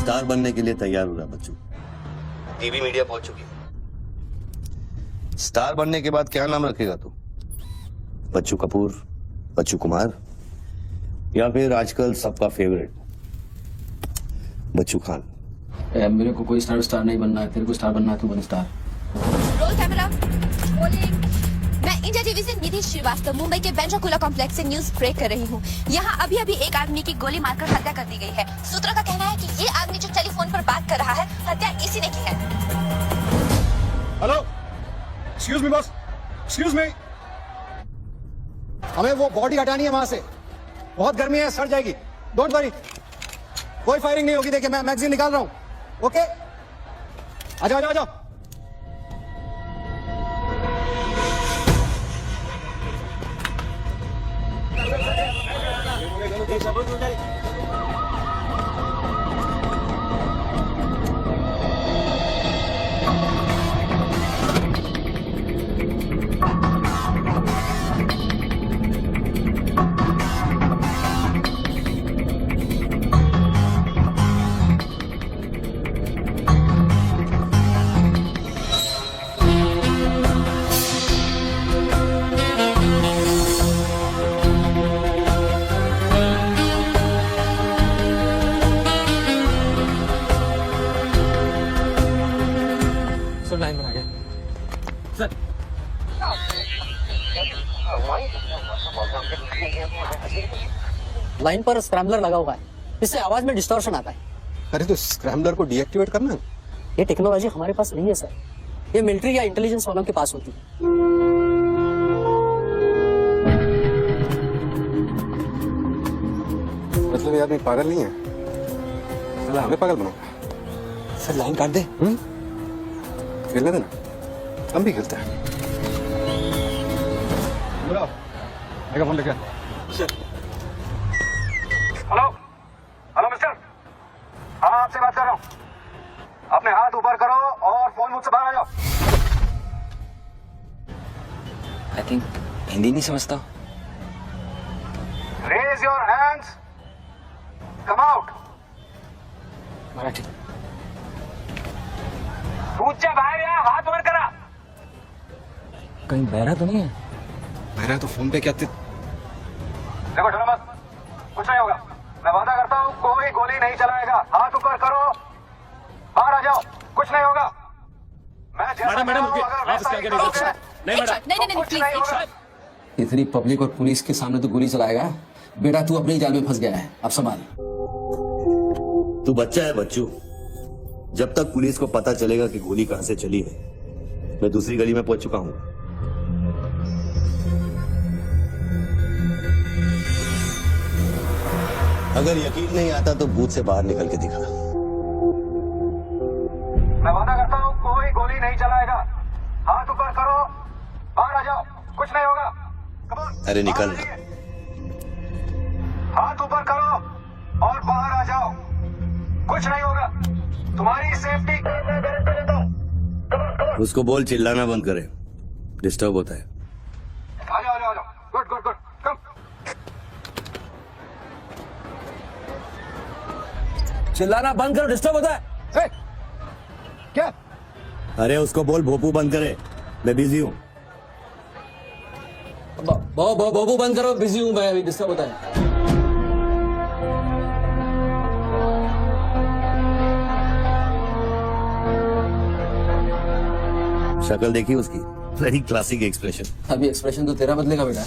स्टार बनने के लिए तैयार हो रहा बच्चों। टीवी मीडिया पहुंच चुकी है। स्टार बनने के बाद क्या नाम रखेगा तू? बच्चू कपूर, बच्चू कुमार, या फिर आजकल सबका फेवरेट बच्चू खान? मेरे को कोई स्टार नहीं बनना है, तेरे को स्टार बनना है, तू बन स्टार। Roll camera, rolling. मैं इंडिया टीवी से निधि श्रीवास्तव मुंबई के बेंड्रा कुला कॉम्प्लेक्स से न्यूज ब्रेक कर रही हूँ। यहाँ अभी अभी एक आदमी की गोली मारकर हत्या कर दी गई है। सूत्रों का कहना है कि ये आदमी जो टेलीफोन पर बात कर रहा है, हत्या इसी ने की है। Hello, excuse me boss, excuse me, हमें वो बॉडी हटानी है वहां से, बहुत गर्मी है, सड़ जाएगी। डोंट वरी, कोई फायरिंग नहीं होगी। देखिए मैं मैगजीन निकाल रहा हूँ। ओके, आ जाओ आ जाओ। लाइन पर स्क्रैम्बलर लगा हुआ है, इससे आवाज में डिस्टॉर्शन आता है। अरे तो स्क्रैम्बलर को डीएक्टिवेट करना। ये टेक्नोलॉजी हमारे पास नहीं है सर, ये मिलिट्री या इंटेलिजेंस वालों के पास होती है। मतलब ये आदमी पागल नहीं है, चला हमें पागल बनाओ। सर लाइन काट दे। खेलने देना, हम भी खेलते हैं। फोन लेके हेलो हेलो मिस्टर, हाँ आपसे बात कर रहा हूँ। अपने हाथ ऊपर करो और फोन मुझसे बाहर आ जाओ। आई थिंक हिंदी नहीं समझता। Raise your hands, come out. Marathi. पूछा बाहर या हाथ ऊपर करा। कहीं बहरा तो नहीं है? मेरा तो फोन पे क्या देखो डरो मत, कुछ नहीं होगा। मैं वादा करता हूँ कोई गोली नहीं चलाएगा। हाथ ऊपर करो, बाहर आ जाओ, कुछ नहीं होगा। मैं मैडम नहीं प्लीज। इतनी पब्लिक और पुलिस के सामने तो गोली चलाएगा? बेटा तू अपने ही जाल में फंस गया है, अब संभाल। तू बच्चा है बच्चू, जब तक पुलिस को पता चलेगा कि गोली कहां से चली है, मैं दूसरी गली में पहुंच चुका हूं। अगर यकीन नहीं आता तो बूथ से बाहर निकल के दिखा। मैं वादा करता हूँ कोई गोली नहीं चलाएगा। हाथ ऊपर करो, बाहर आ जाओ, कुछ नहीं होगा। Come on, अरे निकल। बाहर आइए। हाथ ऊपर करो और बाहर आ जाओ, कुछ नहीं होगा। तुम्हारी सेफ्टी मैं गारंटी देता हूँ। उसको बोल चिल्लाना बंद करे, डिस्टर्ब होता है। आ जाओ आ जाओ आ जाओ, गुड गुड गुड, कम। चिल्लाना बंद करो, डिस्टर्ब होता है। क्या? अरे उसको बोल भोपू बंद करे, मैं बिजी हूँ। बाबू बंद करो, बिजी हूँ मैं, अभी डिस्टर्ब होता है। शक्ल देखी उसकी, वेरी क्लासिक एक्सप्रेशन। अभी एक्सप्रेशन तो तेरा बदलेगा बेटा।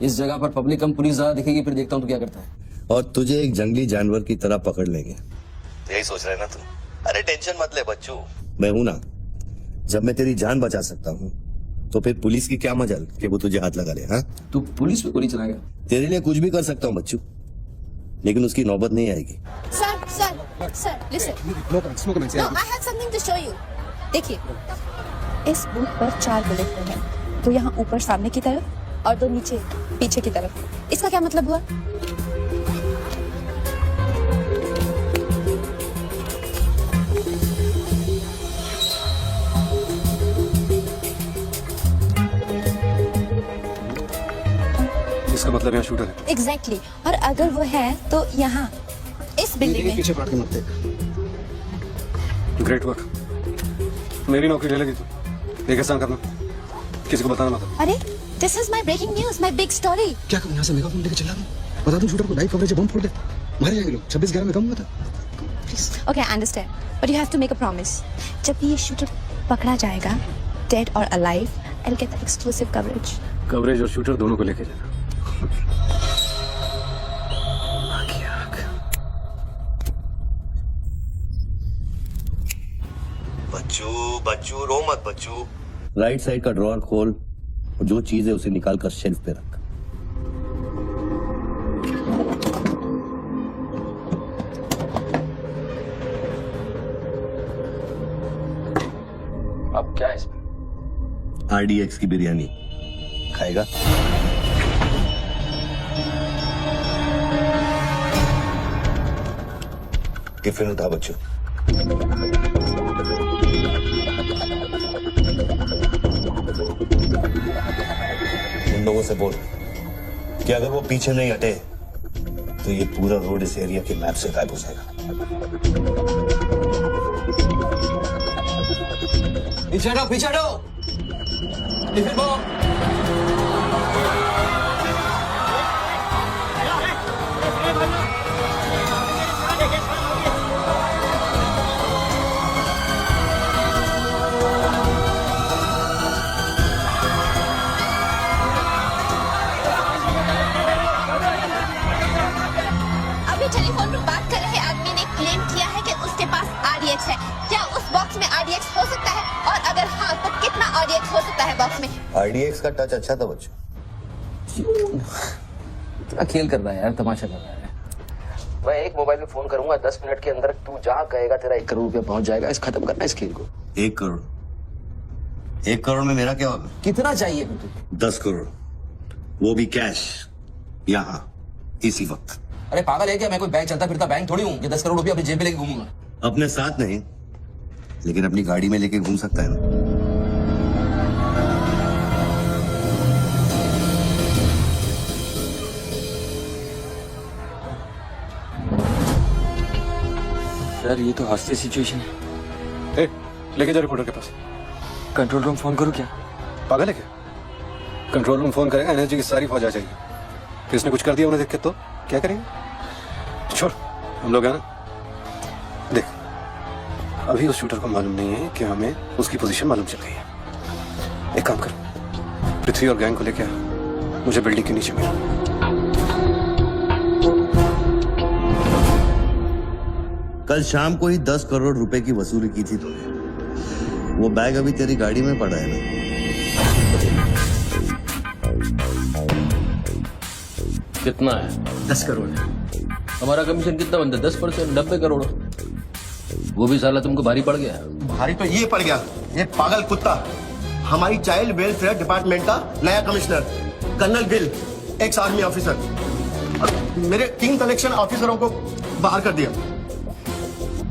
इस जगह पर पब्लिक कम पुलिस ज्यादा दिखेगी, फिर देखता हूँ तो क्या करता है। और तुझे एक जंगली जानवर की तरह पकड़ लेंगे, यही सोच रहे ना तू? अरे टेंशन मत ले बच्चू, मैं हूं ना। जब मैं तेरी जान बचा सकता हूँ तो फिर पुलिस की क्या मजाल कि वो तुझे हाथ लगा ले। हाँ, तू पुलिस पे गोली चलाएगा? तेरे लिए कुछ भी कर सकता हूँ बच्चू, लेकिन उसकी नौबत नहीं आएगी। Sir listen, no I have something to show you. देखिए, इस बूथ पर 4 बुलेट हैं, 2 यहाँ ऊपर सामने की तरफ और 2 नीचे पीछे की तरफ। इसका क्या मतलब हुआ? इसका मतलब यहाँ शूटर है। एग्जैक्टली और अगर वो है तो यहाँ इस बिल्डिंग में। पीछे पलट के मत देख। ग्रेट वर्क, मेरी नौकरी ले लगी तू। एक एहसान करना, किसी को बताना मत। अरे this is my breaking news, my big story. क्या करूं, यहाँ से मेगाफोन लेके चला दूं? बता दूं शूटर को लाइव कवरेज बम फोड़ दे, मारे जाएंगे लोग। 26/11 में कम हुआ था। Okay I understand, but you have to make a promise. जब भी ये शूटर पकड़ा जाएगा, डेड और alive, I will get the exclusive coverage और शूटर दोनों को लेके जाना। बच्चू रो मत बच्चू। राइट साइड का ड्रॉअर खोल और जो चीज है उसे निकाल कर शेल्फ पे रख। अब क्या है इसमें? RDX की बिरयानी खाएगा? टिफिन उठा बच्चों। उन लोगों से बोल कि अगर वो पीछे नहीं हटे तो ये पूरा रोड इस एरिया के मैप से गायब हो जाएगा। पीछे हटो, पीछे हटो। Tiffin bomb. है बॉक्स में? आरडीएक्स का टच अच्छा था बच्चों। इतना खेल कर रहा है यार, तमाशा कर रहा है। मैं एक मोबाइल में फोन करूंगा, 10 मिनट के अंदर तू जहां कहेगा तेरा 1 करोड़ रुपया पहुंच जाएगा। इस खत्म करना इस खेल को। 1 करोड़? 1 करोड़ में मेरा क्या होगा? कितना चाहिए तुझे? 10 करोड़, वो भी कैश, यहाँ इसी वक्त। अरे पागल है क्या? मैं कोई बैंक चलता फिरता बैंक थोड़ी हूँ, ये 10 करोड़ रुपया अपनी जेब में लेके घूमूंगा। अपने साथ नहीं, लेकिन अपनी गाड़ी में लेके घूम सकता है ना। सर ये तो हॉस्टेज सिचुएशन है। लेके जा रिपोर्टर के पास। कंट्रोल रूम फोन करूँ क्या? पागल है क्या? कंट्रोल रूम फोन करेगा, एनर्जी की सारी फौज आ जाएगी। फिर इसने कुछ कर दिया उन्हें देख के तो क्या करेंगे? छोड़, हम लोग है ना। देख, अभी उस शूटर को मालूम नहीं है कि हमें उसकी पोजीशन मालूम चल गई है। एक काम कर, पृथ्वी और गैंग को लेके आ, मुझे बिल्डिंग के नीचे मिला। कल शाम को ही 10 करोड़ रुपए की वसूली की थी तूने। वो बैग अभी तेरी गाड़ी में पड़ा है ना। कितना है? 10 करोड़। हमारा कमीशन कितना बनता है? 10%, 90 करोड़। वो भी साला तुमको भारी पड़ गया। भारी तो ये पड़ गया, ये पागल कुत्ता हमारी चाइल्ड वेलफेयर डिपार्टमेंट का नया commissioner colonel Gill, ex army officer, मेरे 3 कलेक्शन ऑफिसरों को बाहर कर दिया।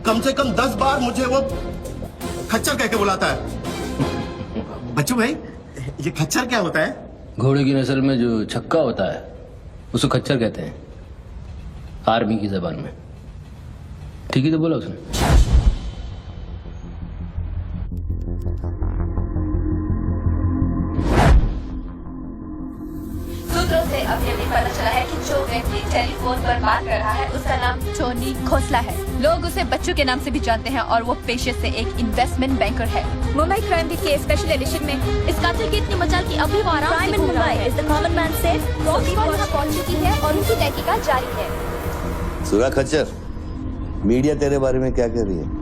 कम से कम 10 बार मुझे वो खच्चर कह के बुलाता है। बच्चू भाई, ये खच्चर क्या होता है? घोड़े की नस्ल में जो छक्का होता है उसको खच्चर कहते हैं, आर्मी की जबान में। ठीक ही तो बोला उसने। सूत्रों से अभी अभी पता चला है कि जो व्यक्ति टेलीफोन पर बात कर रहा है उसका नाम टोनी खोसला है। लोग उसे बच्चू के नाम से भी जानते हैं और वो पेशे से एक इन्वेस्टमेंट बैंकर है। मुंबई क्राइम बीट के स्पेशल एडिशन में इस कातिल की इतनी मचाल की अभी वो आराम से घूम रहा है। इस द कॉमन मैन से पहुंच चुकी है और उनकी तहकीकात जारी है। सुरा खच्चर, मीडिया तेरे बारे में क्या कह रही है?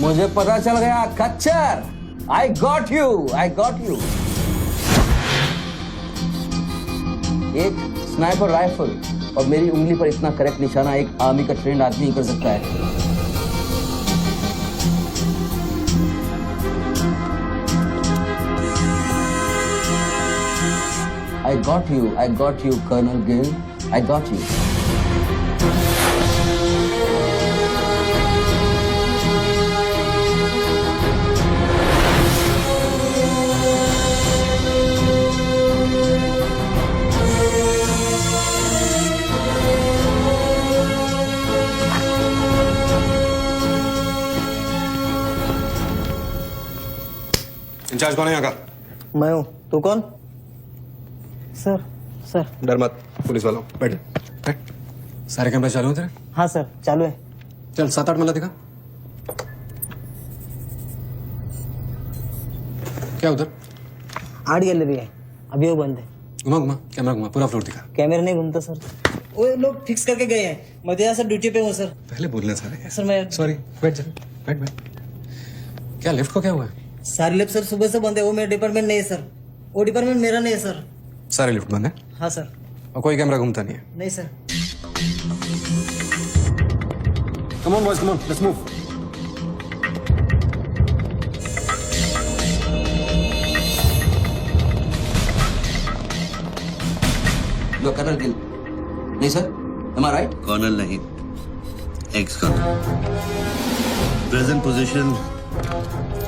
मुझे पता चल गया खच्चर। I got you, I got you. एक स्नाइपर राइफल और मेरी उंगली पर इतना करेक्ट निशाना एक आर्मी का ट्रेंड आदमी ही कर सकता है। I got you, Colonel Gill. I got you. Incharge कौन है यहाँ का? मैं हूँ। तू कौन? Sir sir. डर मत, पुलिस वालों। बैठ बैठ। सारे कैमरे चालू हैं तेरे? हाँ सर, चालू है। चल 7-8 मला दिखा। क्या उधर? आर्ट गैलरी है, अभी वो बंद है। घुमा घुमा, कैमरा घुमा, पूरा फ्लोर दिखा। कैमरा नहीं घूमता सर, वो लोग फिक्स करके गए हैं। मैं तो यहाँ सर ड्यूटी पे हूँ सर। पहले बोलना सारे। सर मैं सॉरी, बैठ जा, बैठ बैठ। क्या लिफ्ट को क्या हुआ है? सारे लिफ्ट सर सुबह से बंद है। वो मेरा डिपार्टमेंट नहीं है सर, वो डिपार्टमेंट मेरा नहीं है सर। सारे लिफ्ट बंद है? हाँ सर। और कोई कैमरा घूमता नहीं है? नहीं sir. Come on boys, come on, let's move. लो कर्नल गिल। नहीं sir, am I right? Colonel नहीं, ex colonel. Present position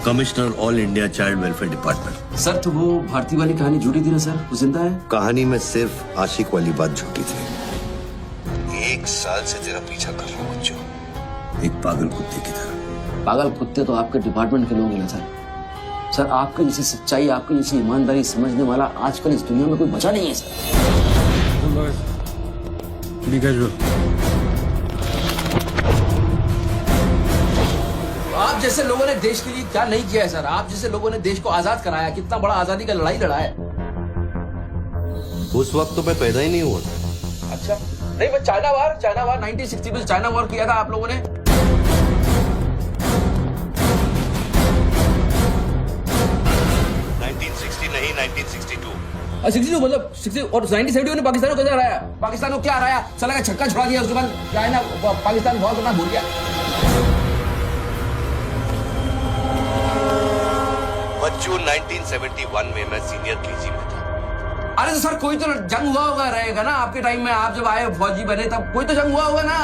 commissioner all India child welfare department. Sir तो वो भारती वाली कहानी झूठी थी ना सर, वो जिंदा है? कहानी में सिर्फ आशिक वाली बात झूठी थी। 1 साल से तेरा पीछा कर रहा हूं बच्चों, एक पागल कुत्ते की तरह। पागल कुत्ते तो आपके डिपार्टमेंट के लोग हैं सर। सर आपके जैसी सच्चाई, आपकी जैसी ईमानदारी समझने वाला आजकल इस दुनिया में कोई बचा नहीं है सर। आप जैसे लोगों ने देश के लिए क्या नहीं किया है सर। आप जैसे लोगों ने देश को आजाद कराया, कितना बड़ा आजादी का लड़ाई लड़ा है। उस वक्त तो मैं पैदा ही नहीं हुआ था। अच्छा, नहीं बस चाइना वार 1960 में चाइना वार किया था आप लोगों ने। 1960 नहीं, 1962। 62 मतलब 60 और 1970 में पाकिस्तान को कैसे हराया? पाकिस्तान को क्या हराया? साला का छक्का छुड़ा दिया, उसके बाद क्या है ना, पाकिस्तान बहुत बड़ा भूल गया। बच्चों 1971 में मैं सीनियर केजी में था। अरे तो सर कोई तो जंग हुआ होगा रहेगा ना आपके टाइम में, आप जब आए फौजी बने तब कोई तो जंग हुआ होगा ना।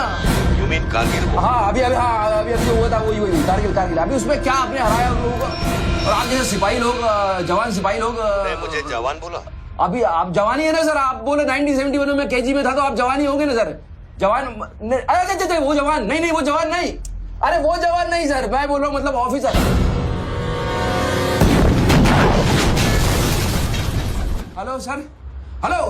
You mean Kargil? हाँ अभी जो हुआ था वही कारगिल। अभी उसमें क्या आपने हराया उन लोगों को? और आप जैसे सिपाही लोग, जवान सिपाही लोग। मुझे जवान बोला? अभी आप जवान ही है ना सर। आप बोले 1971 में केजी में था तो आप जवान ही होंगे ना सर। जवान अरे वो जवान नहीं, वो जवान नहीं। अरे वो जवान नहीं सर, मैं बोल रहा हूँ मतलब officer. Hello sir, hello.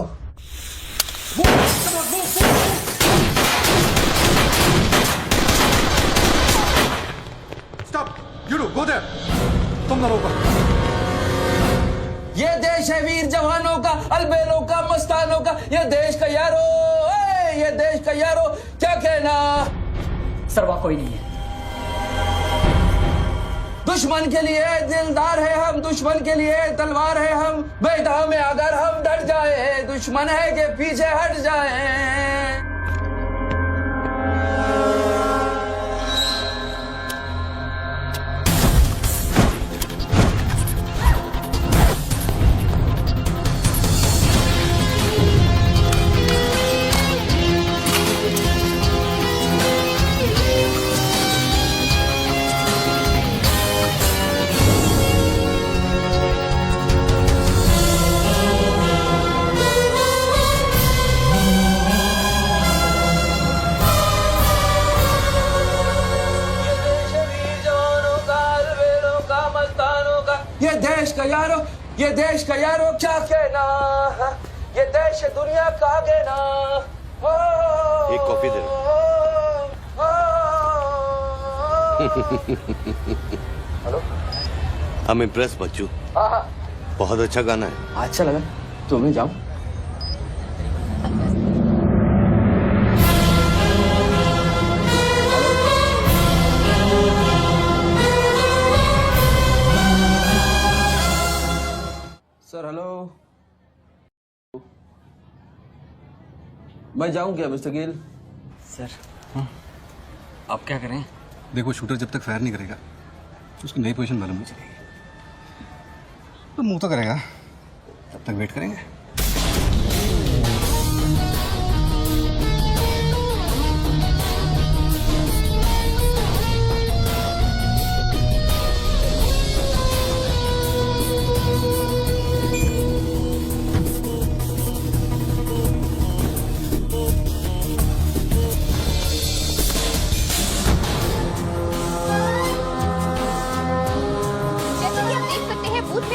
Stop, you do go there. तुम ना रोको। ये देश है वीर जवानों का, अलबेलों का, मस्तानों का। ये देश का यारो, ये देश का यारो, क्या कहना। सर वहाँ कोई नहीं है। दुश्मन के लिए दिलदार है हम, दुश्मन के लिए तलवार है हम। मैदान में अगर हम डट जाए, दुश्मन है के पीछे हट जाए। ये देश का यारो क्या कहना। ये देश है दुनिया का कहना। एक coffee they hello, I'm impressed बच्चू। हाँ बहुत अच्छा गाना है। अच्छा लगा तो मैं जाऊं। सर हेलो, मैं जाऊं क्या मिस्टर गिल? सर आप क्या करें? देखो, शूटर जब तक फायर नहीं करेगा उसकी नई पोजीशन मालूम नहीं चलेगी। तो मूव तो करेगा, तब तक वेट करेंगे।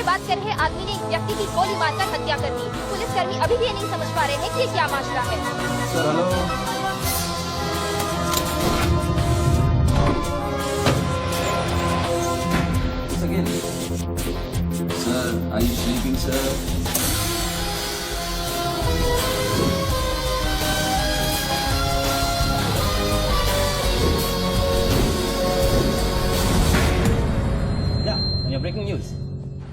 बात कर रहे आदमी ने एक व्यक्ति की गोली मारकर हत्या कर दी। पुलिसकर्मी अभी भी ये नहीं समझ पा रहे हैं कि ये क्या मामला है। Sir hello, sir are you sleeping sir? Breaking news.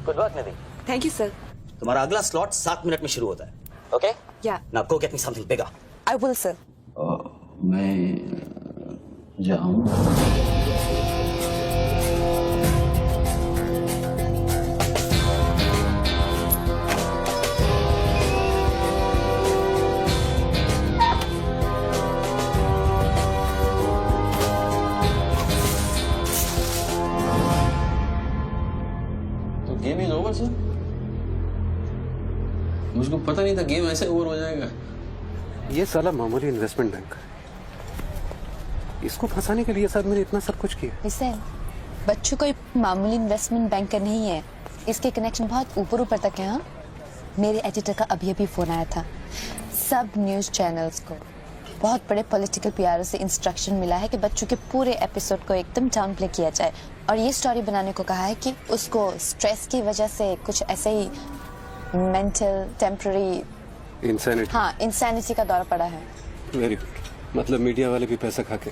Good work Nidhi. Thank you sir. तुम्हारा अगला स्लॉट 7 मिनट में शुरू होता है। ओके? या now go get me something bigger. I will sir. मैं जाऊं? Game is over sir. मुझको पता नहीं था गेम ऐसे ओवर हो जाएगा। ये साला मामूली इन्वेस्टमेंट बैंक है, इसको फंसाने के लिए सर मैंने इतना सब कुछ किया। इससे बच्चों कोई मामूली इन्वेस्टमेंट बैंकर नहीं है, इसके कनेक्शन बहुत ऊपर ऊपर तक है। हाँ, मेरे एडिटर का अभी फोन आया था। सब न्यूज चैनल्स को बहुत बड़े पॉलिटिकल पीआरओ से इंस्ट्रक्शन मिला है कि बच्चों के पूरे एपिसोड को एकदम डाउन प्ले किया जाए और ये स्टोरी बनाने को कहा है कि उसको स्ट्रेस की वजह से कुछ ऐसे ही मेंटल टेम्पररी। इंसानिटी। हाँ, इंसैनिटी का दौर पड़ा है। Very good. मतलब मीडिया वाले भी पैसा खा के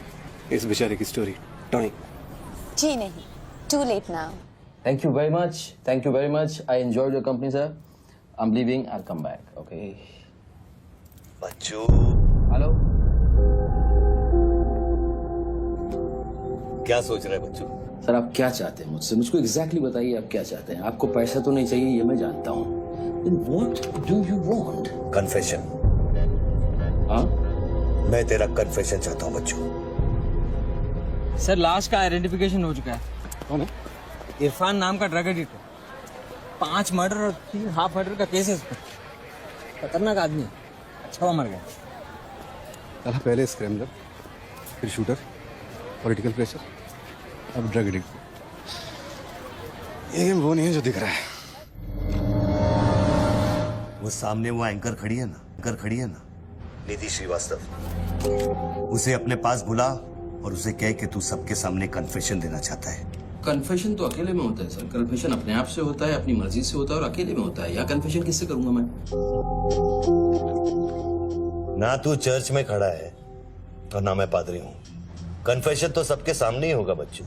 इस बेचारे की स्टोरी टॉइंग। जी नहीं, too late now. Thank you very much. Thank you very much. I enjoyed your company, sir. I'm leaving. I'll come back. Okay. Bachchu Hello. क्या सोच रहे हैं बच्चू? सर आप क्या चाहते हैं मुझसे? मुझको एग्जैक्टली बताइए आप क्या चाहते हैं। आपको पैसा तो नहीं चाहिए ये मैं जानता हूँ। Then what do you want? Confession. हाँ? मैं तेरा कन्फेशन चाहता हूँ बच्चू। सर लास्ट का आइडेंटिफिकेशन हो चुका है। कौन है? इरफान नाम का ड्रग एडिक्ट है। 5 मर्डर और 3 हाफ मर्डर का केस है इस पर। खतरनाक आदमी है। अच्छा हुआ मर गया। साला पहले स्क्रैमलर, फिर शूटर, पॉलिटिकल प्रेशर, अब ड्रग एडिक्ट। ये गेम वो नहीं है जो दिख रहा है। वो सामने वो एंकर खड़ी है ना, निधि श्रीवास्तव। उसे अपने पास बुला और उसे कह कि तू सबके सामने कन्फेशन देना चाहता है। कन्फेशन तो अकेले में होता है सर। कन्फेशन अपने आप से होता है, अपनी मर्जी से होता है और अकेले में होता है। या कन्फेशन किससे करूंगा मैं? ना तू चर्च में खड़ा है और ना मैं पादरी हूँ। कन्फेशन तो सबके सामने ही होगा बच्चू।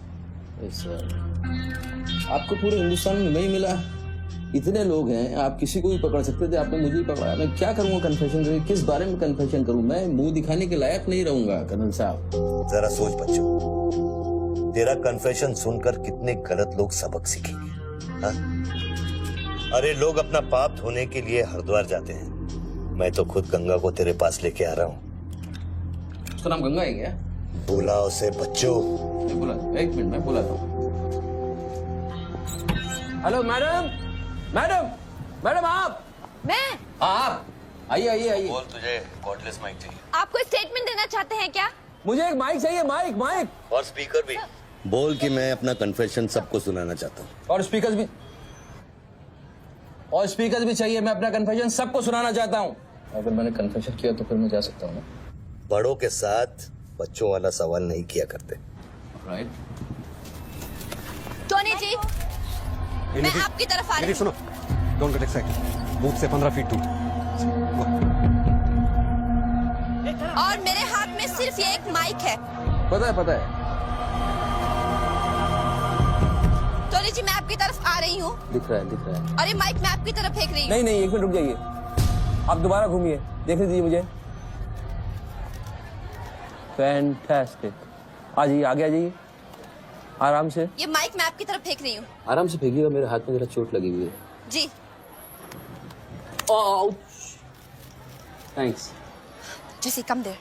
सर आपको पूरे हिंदुस्तान में नहीं मिला। इतने लोग हैं, आप किसी को भी पकड़ सकते थे, आपने मुझे ही पकड़ा। मैं क्या करूंगा कन्फेशन करके? किस बारे में कन्फेशन करूं? मैं मुंह दिखाने के लायक नहीं रहूंगा कर्नल साहब। जरा सोच बच्चू, तेरा कन्फेशन सुनकर कितने गलत लोग सबक सीखेंगे। हाँ? अरे लोग अपना पाप धोने के लिए हरिद्वार जाते हैं। मैं तो खुद गंगा को तेरे पास लेके आ रहा हूँ। उसका नाम गंगा है क्या? बोला उसे बच्चू। बोला, एक मिनट मैं बोला था। हेलो मैडम, मैडम आप? मैं? आप आइए। बोल, तुझे कॉर्डलेस माइक चाहिए? आपको स्टेटमेंट देना चाहते हैं क्या? मुझे एक माइक चाहिए, माइक। और स्पीकर भी। बोल कि मैं अपना कन्फेशन सबको सुनाना चाहता हूँ। और स्पीकर भी चाहिए। मैं अपना कन्फेशन सबको सुनाना चाहता हूँ। अगर मैंने कन्फेशन किया तो फिर मैं जा सकता हूँ ना? बड़ों के साथ बच्चों वाला सवाल नहीं किया करते। राइट। टोनी जी, मैं आपकी तरफ आ रही हूँ। सुनो, डोंट गेट एक्साइटेड। बूथ से 15 फीट दूर। और मेरे हाथ में सिर्फ ये एक माइक है। पता है। टोनी जी, मैं आपकी तरफ आ रही हूँ। दिख रहा है। और ये माइक मैं आपकी तरफ फेंक रही हूँ। नहीं, एक मिनट रुक जाइए। आप दोबारा घूमिए, देख लीजिए मुझे। फैंटास्टिक। आ जाइए, आगे आ जाइए, आराम से। ये माइक मैं आपकी तरफ फेंक रही हूँ। आराम से फेंकिएगा, मेरे हाथ में जरा चोट लगी हुई है। जी। Thanks. Jesse, come there.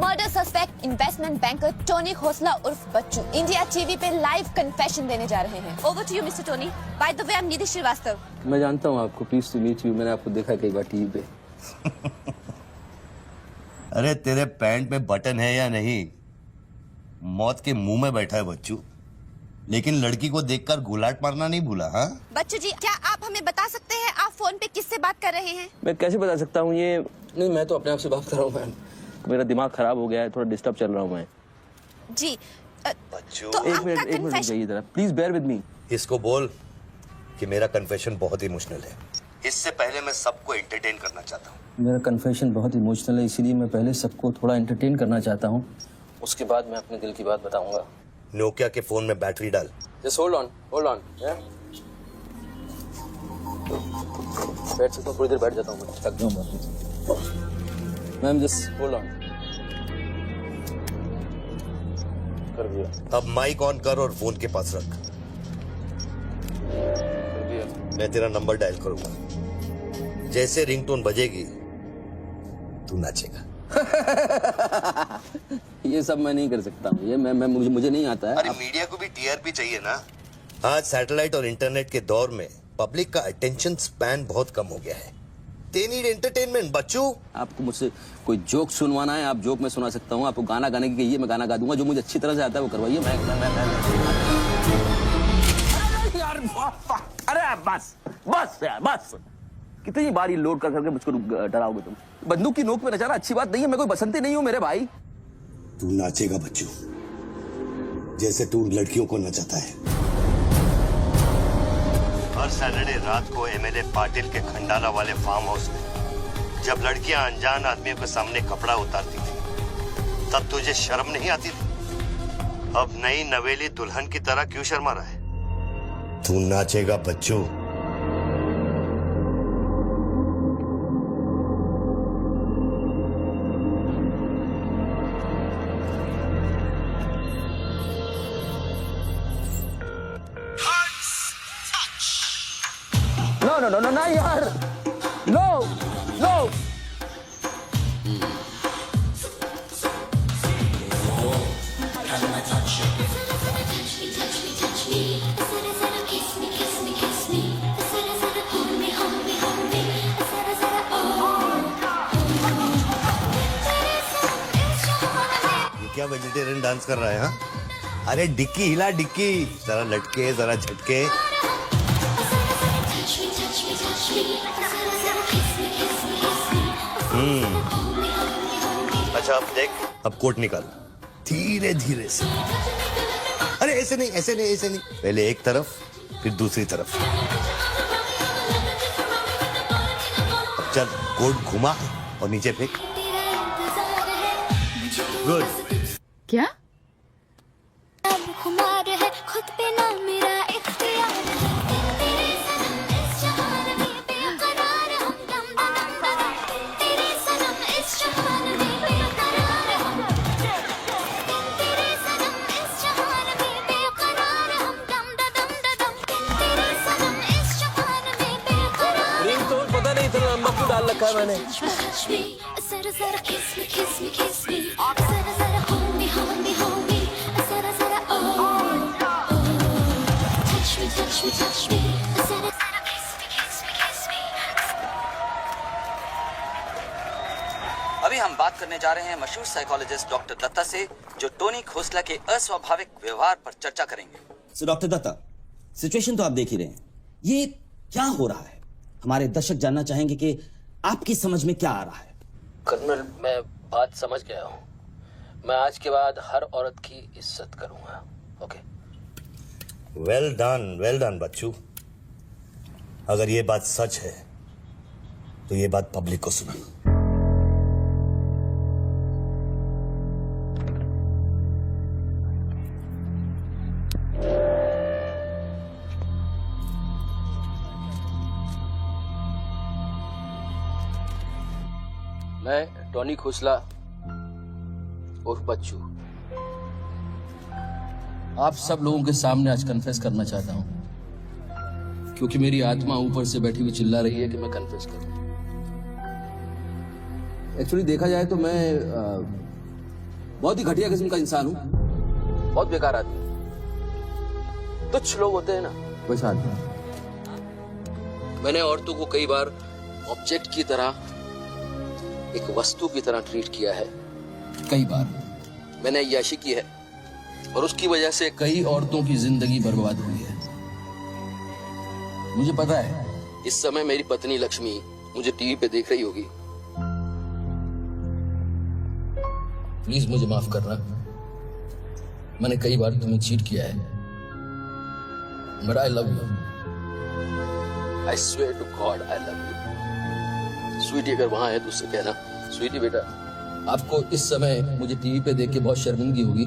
Murder suspect investment banker Tony Khosla उर्फ बच्चू इंडिया टीवी पे लाइव कन्फेशन देने जा रहे हैं। Over to you mister Tony. By the way, I am Nidhi Shrivastava. मैं जानता हूँ आपको, प्लीज टू मीट यू। मैंने आपको देखा कई बार टीवी पे। अरे तेरे पैंट में बटन है या नहीं? मौत के मुंह में बैठा है बच्चू, लेकिन लड़की को देखकर गुलाट मारना नहीं भूला। हाँ बच्चू जी, क्या आप हमें बता सकते हैं आप फोन पे किससे बात कर रहे हैं? मैं कैसे बता सकता हूँ ये? नहीं, मैं तो अपने आप से बात कर रहा हूँ मैम। मेरा दिमाग खराब हो गया है, थोड़ा डिस्टर्ब चल रहा हूँ मैं। जी। बच्चू, तो एक आपका मिनट रुक कन्फेशन। जाइए जरा, प्लीज बेयर विद मी। इसको बोल कि मेरा कन्फेशन बहुत इमोशनल है। इससे पहले मैं सबको एंटरटेन करना चाहता हूँ। मेरा कन्फेशन बहुत इमोशनल है, इसीलिए मैं पहले सबको थोड़ा एंटरटेन करना चाहता हूँ, उसके बाद मैं अपने दिल की बात बताऊंगा। नोकिया के फोन में बैटरी डाल। Just hold on. बैठ सकता हूँ, थोड़ी देर बैठ जाता हूँ, थक गया हूँ मैम। Just hold on. कर दिया। अब माइक ऑन कर और फोन के पास रख। कर दिया। मैं तेरा नंबर डायल करूंगा। जैसे रिंगटोन बजेगी तू नाचेगा। ये सब मैं नहीं कर सकता हूँ, ये मुझे नहीं आता है। अरे मीडिया को भी टीआरपी चाहिए ना। आज सैटेलाइट और इंटरनेट के दौर में पब्लिक का अटेंशन स्पैन बहुत कम हो गया है। They need entertainment, बच्चू। आपको मुझसे कोई जोक सुनवाना है, आप जोक में सुना सकता हूँ। आपको गाना गाने की कहिए, मैं गाना गा दूंगा। जो मुझे अच्छी तरह से आता है वो करवाइए। अरे बस कितनी बार ये लोड कर करके मुझको डराओगे तुम? बंदूक की नोक पे नचाना अच्छी बात नहीं है। मैं कोई बसंती नहीं हूँ मेरे भाई। तू नाचेगा बच्चू, जैसे तू लड़कियों को नचाता है। हर सैटरडे रात को एमएलए पाटिल के खंडाला वाले फार्म हाउस में जब लड़कियां अनजान आदमियों के सामने कपड़ा उतारती थी तब तुझे शर्म नहीं आती थी? अब नई नवेली दुल्हन की तरह क्यों शर्मा रहा है? तू नाचेगा बच्चू। नो नो नो नो ना यार, नो नो। ये क्या वेजिटेरियन डांस कर रहा है? हाँ, अरे डिक्की हिला, डिक्की जरा लटके जरा झटके। अच्छा अब देख, अब कोट निकाल धीरे धीरे से। अरे ऐसे नहीं ऐसे नहीं ऐसे नहीं, पहले एक तरफ फिर दूसरी तरफ। अब चल कोट घुमा और नीचे फेंक। गुड। क्या? खुद पे ना मेरा इख्तियार तेरे सनम इस जहान में बेकरार हम दम दम दम तेरे सनम इस जहान में बेकरार हम तेरे सनम इस जहान में बेकरार हम दम दम दम तेरे सनम इस जहान में बेकरार। रिंग तो पता नहीं इतना लंबा क्यों डाल रखा है मैंने। जरा जरा किस मी जरा जरा hold me जरा जरा touch me जरा जरा kiss me। अभी हम बात करने जा रहे हैं मशहूर साइकोलॉजिस्ट डॉक्टर दत्ता से, जो टोनी खोसला के अस्वाभाविक व्यवहार पर चर्चा करेंगे। सो डॉक्टर दत्ता, सिचुएशन तो आप देख ही रहे हैं, ये क्या हो रहा है? हमारे दर्शक जानना चाहेंगे कि आपकी समझ में क्या आ रहा है। कर्नल, मैं बात समझ गया हूँ। मैं आज के बाद हर औरत की इज्जत करूंगा। ओके। वेल डन बच्चू। अगर ये बात सच है तो ये बात पब्लिक को सुना। मैं टोनी खोसला उर्फ बच्चू आप सब लोगों के सामने आज कन्फेस करना चाहता हूं, क्योंकि मेरी आत्मा ऊपर से बैठी हुई चिल्ला रही है कि मैं कन्फेस करूं। एक्चुअली देखा जाए तो मैं बहुत ही घटिया किस्म का इंसान हूं, बहुत बेकार आदमी। तुच्छ लोग होते हैं ना, वैसा आदमी। मैंने औरतों को कई बार ऑब्जेक्ट की तरह, एक वस्तु की तरह ट्रीट किया है। कई बार मैंने अय्याशी की है और उसकी वजह से कई औरतों की जिंदगी बर्बाद हुई है। मुझे पता है इस समय मेरी पत्नी लक्ष्मी मुझे टीवी पे देख रही होगी। प्लीज मुझे माफ करना, मैंने कई बार तुम्हें चीट किया है, but I love you. I swear to god I love you. Sweetie अगर वहां है तो उससे कहना, स्वीटी बेटा आपको इस समय मुझे टीवी पे देख के बहुत शर्मिंदगी होगी।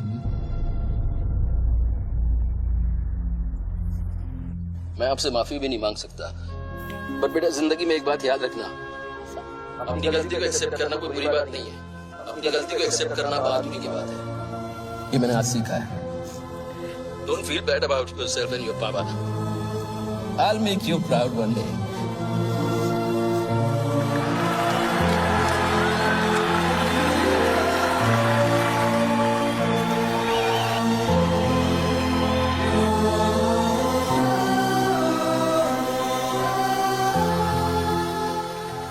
मैं आपसे माफी भी नहीं मांग सकता, पर बेटा जिंदगी में एक बात याद रखना, अपनी गलती को एक्सेप्ट करना कोई बुरी बात नहीं है, अपनी गलती को एक्सेप्ट करना बहादुरी की बात है। ये मैंने आज सीखा है। Don't feel bad about yourself and your पापा। I'll make you proud one day.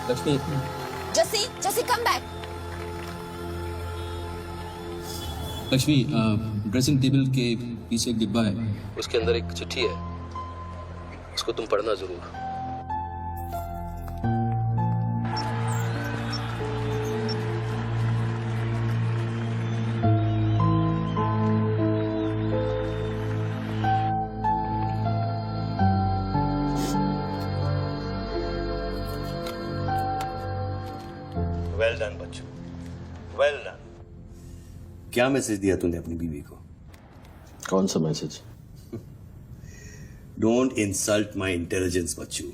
Lakshmi, Jesse, come back. Lakshmi, dressing table के पीछे एक डिब्बा है, उसके अंदर एक चिट्ठी है, उसको तुम पढ़ना जरूर। Well done. क्या मैसेज दिया तूने अपनी बीवी को? कौन सा message? Don't insult my intelligence बच्चू।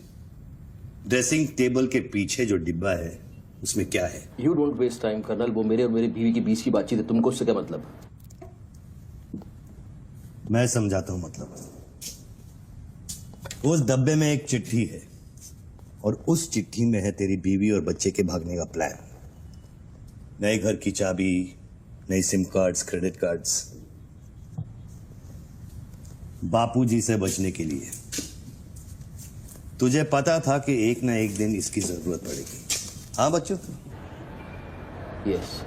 ड्रेसिंग टेबल के पीछे जो डिब्बा है उसमें क्या है? You don't waste time colonel, वो मेरे और मेरी बीवी के बीच की बातचीत है, तुमको उससे क्या मतलब? मैं समझाता हूं मतलब। उस डब्बे में एक चिट्ठी है और उस चिट्ठी में है तेरी बीवी और बच्चे के भागने का प्लान। नए घर की चाबी, नई सिम कार्ड्स, क्रेडिट कार्ड्स, बापूजी से बचने के लिए। तुझे पता था कि एक ना एक दिन इसकी जरूरत पड़ेगी। हाँ बच्चों? यस।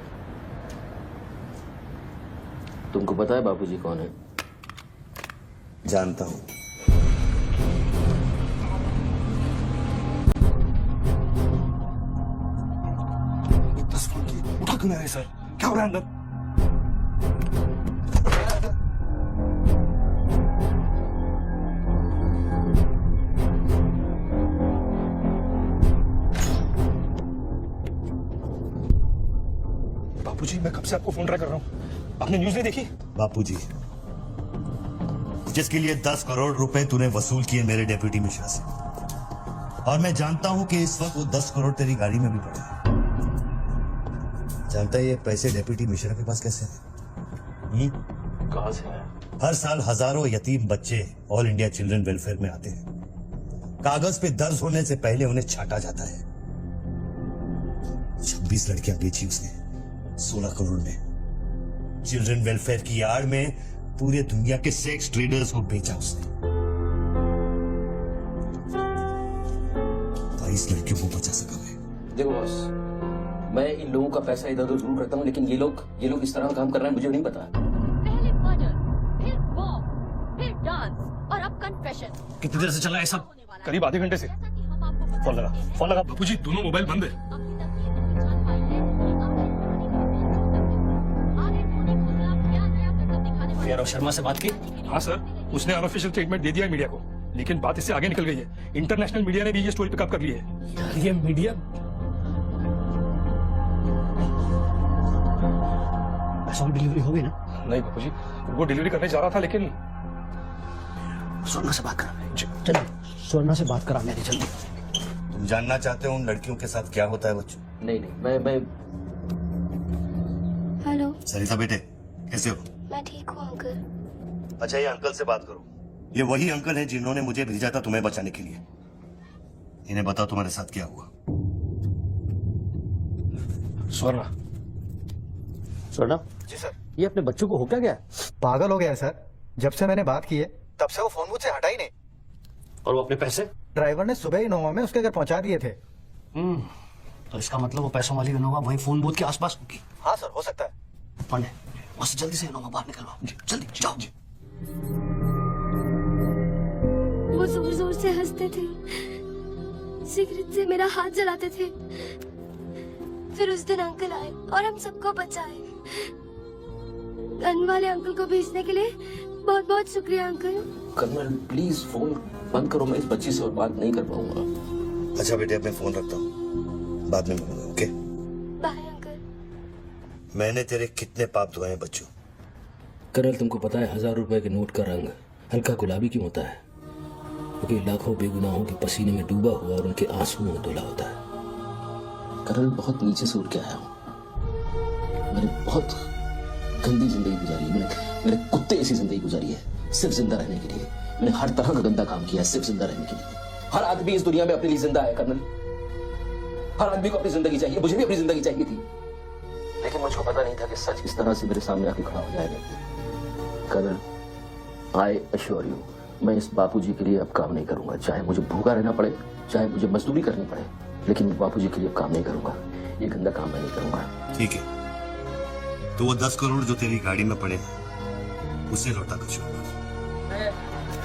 तुमको पता है बापूजी कौन है? जानता हूं। उठा क्यों नहीं रहे सर? क्या हो रहा है अंदर? बापूजी, मैं कब से आपको फोन ट्राई कर रहा हूं, आपने न्यूज नहीं देखी? बापूजी, जिसके लिए 10 करोड़ रुपए तूने वसूल किए मेरे डेप्यूटी मिश्रा से, और मैं जानता हूं कि इस वक्त वो 10 करोड़ तेरी गाड़ी में भी पड़े हैं। जानता है ये पैसे डेप्यूटी मिश्रा के पास कैसे हैं? कहां से है? हर साल हजारों यतीम बच्चे ऑल इंडिया चिल्ड्रन वेलफेयर में आते हैं। कागज पे दर्ज होने से पहले उन्हें छांटा जाता है। 26 लड़कियां बेची उसने 16 करोड़ में। चिल्ड्रन वेलफेयर की आड़ में पूरे दुनिया के सेक्स ट्रेडर्स को बेचा उसने। 22 लड़कियों को बचा सका मैं। देखो बॉस, मैं इन लोगों का पैसा इधर उधर जरूर करता हूँ, लेकिन ये लोग इस तरह का काम कर रहे हैं मुझे नहीं पता। पहले मर्डर, फिर वॉर, फिर डांस और अब कन्फेशन। कितनी देर से चला है सब? करीब आधे घंटे से। फोन लगा। बापूजी, दोनों मोबाइल बंद है। यार शर्मा से बात की? हाँ सर, उसने अनऑफिशियल स्टेटमेंट दे दिया है मीडिया को, लेकिन बात इससे आगे निकल गई है। इंटरनेशनल मीडिया ने भी ये स्टोरी पिकअप कर ली है। यार ये मीडिया पैसा डिलीवरी हो गई ना? नहीं बापूजी, वो डिलीवरी करने जा रहा था, लेकिन स्वर्णा से बात करा। चलो स्वर्णा से बात करा मेरी जल्दी। तुम जानना चाहते हो उन लड़कियों के साथ क्या होता है बच्चों? नहीं, मैं हेलो, सरिता बेटे, कैसे हो? मैं ठीक हूँ अंकल। अच्छा, ये अंकल से बात करो। ये वही अंकल हैं जिन्होंने मुझे भेजा था तुम्हें बचाने के लिए। इन्हें बताओ तुम्हारे साथ क्या हुआ। स्वर्णा। स्वर्णा जी सर। ये अपने बच्चों को हो क्या गया? पागल हो गया है सर। जब से मैंने बात की है तब से वो फोन मुझसे हटा ही नहीं। और वो अपने पैसे? ड्राइवर ने सुबह इनोवा में उसके घर पहुंचा दिए थे। तो इसका मतलब वो पैसों वाली इनोवा वही फोन बूथ के आसपास होगी। हाँ सर, हो सकता है। पांडे, वहां से जल्दी से इनोवा बाहर निकलवाओ। जल्दी जाओ। वो जोर जोर से हंसते थे, सिगरेट से मेरा हाथ जलाते थे। फिर उस दिन अंकल आए और हम सबको बचाए। गन वाले अंकल को भेजने के लिए बहुत बहुत शुक्रिया अंकल। कर्नल प्लीज फोन बंद करो, मैं इस बच्ची से और बात नहीं कर पाऊंगा। अच्छा बेटे, अब मैं फोन रखता हूँ, बाद में मिलूंगा। Okay bye uncle. मैंने तेरे कितने पाप धोए हैं बच्चों? कर्नल, तुमको पता है 1000 रुपए के नोट का रंग हल्का गुलाबी क्यों होता है? क्योंकि लाखों बेगुनाहों के पसीने में डूबा हुआ और उनके आंसुओं में धुला होता है। कर्नल, बहुत नीचे से उठ के आया हूँ। मैंने बहुत गंदी जिंदगी गुजारी है। मैंने कुत्ते ऐसी जिंदगी गुजारी है सिर्फ जिंदा रहने के लिए। मैंने हर तरह का गंदा काम किया है सिर्फ जिंदा रहने के लिए। हर आदमी इस दुनिया में अपने लिए जिंदा है कर्नल। हर आदमी को अपनी जिंदगी चाहिए, मुझे भी अपनी जिंदगी चाहिए थी, लेकिन मुझको पता नहीं था कि सच इस तरह से मेरे सामने आके खड़ा हो जाएगा। कर्नल, आई अश्योर यू, मैं इस बापूजी के लिए अब काम नहीं करूंगा। चाहे मुझे भूखा रहना पड़े, चाहे मुझे मजदूरी करनी पड़े, लेकिन बापूजी के लिए अब काम नहीं करूंगा। ये गंदा काम मैं नहीं करूंगा। ठीक है, तो वो 10 करोड़ जो तेरी गाड़ी में पड़े उसे लौटा कर छोड़।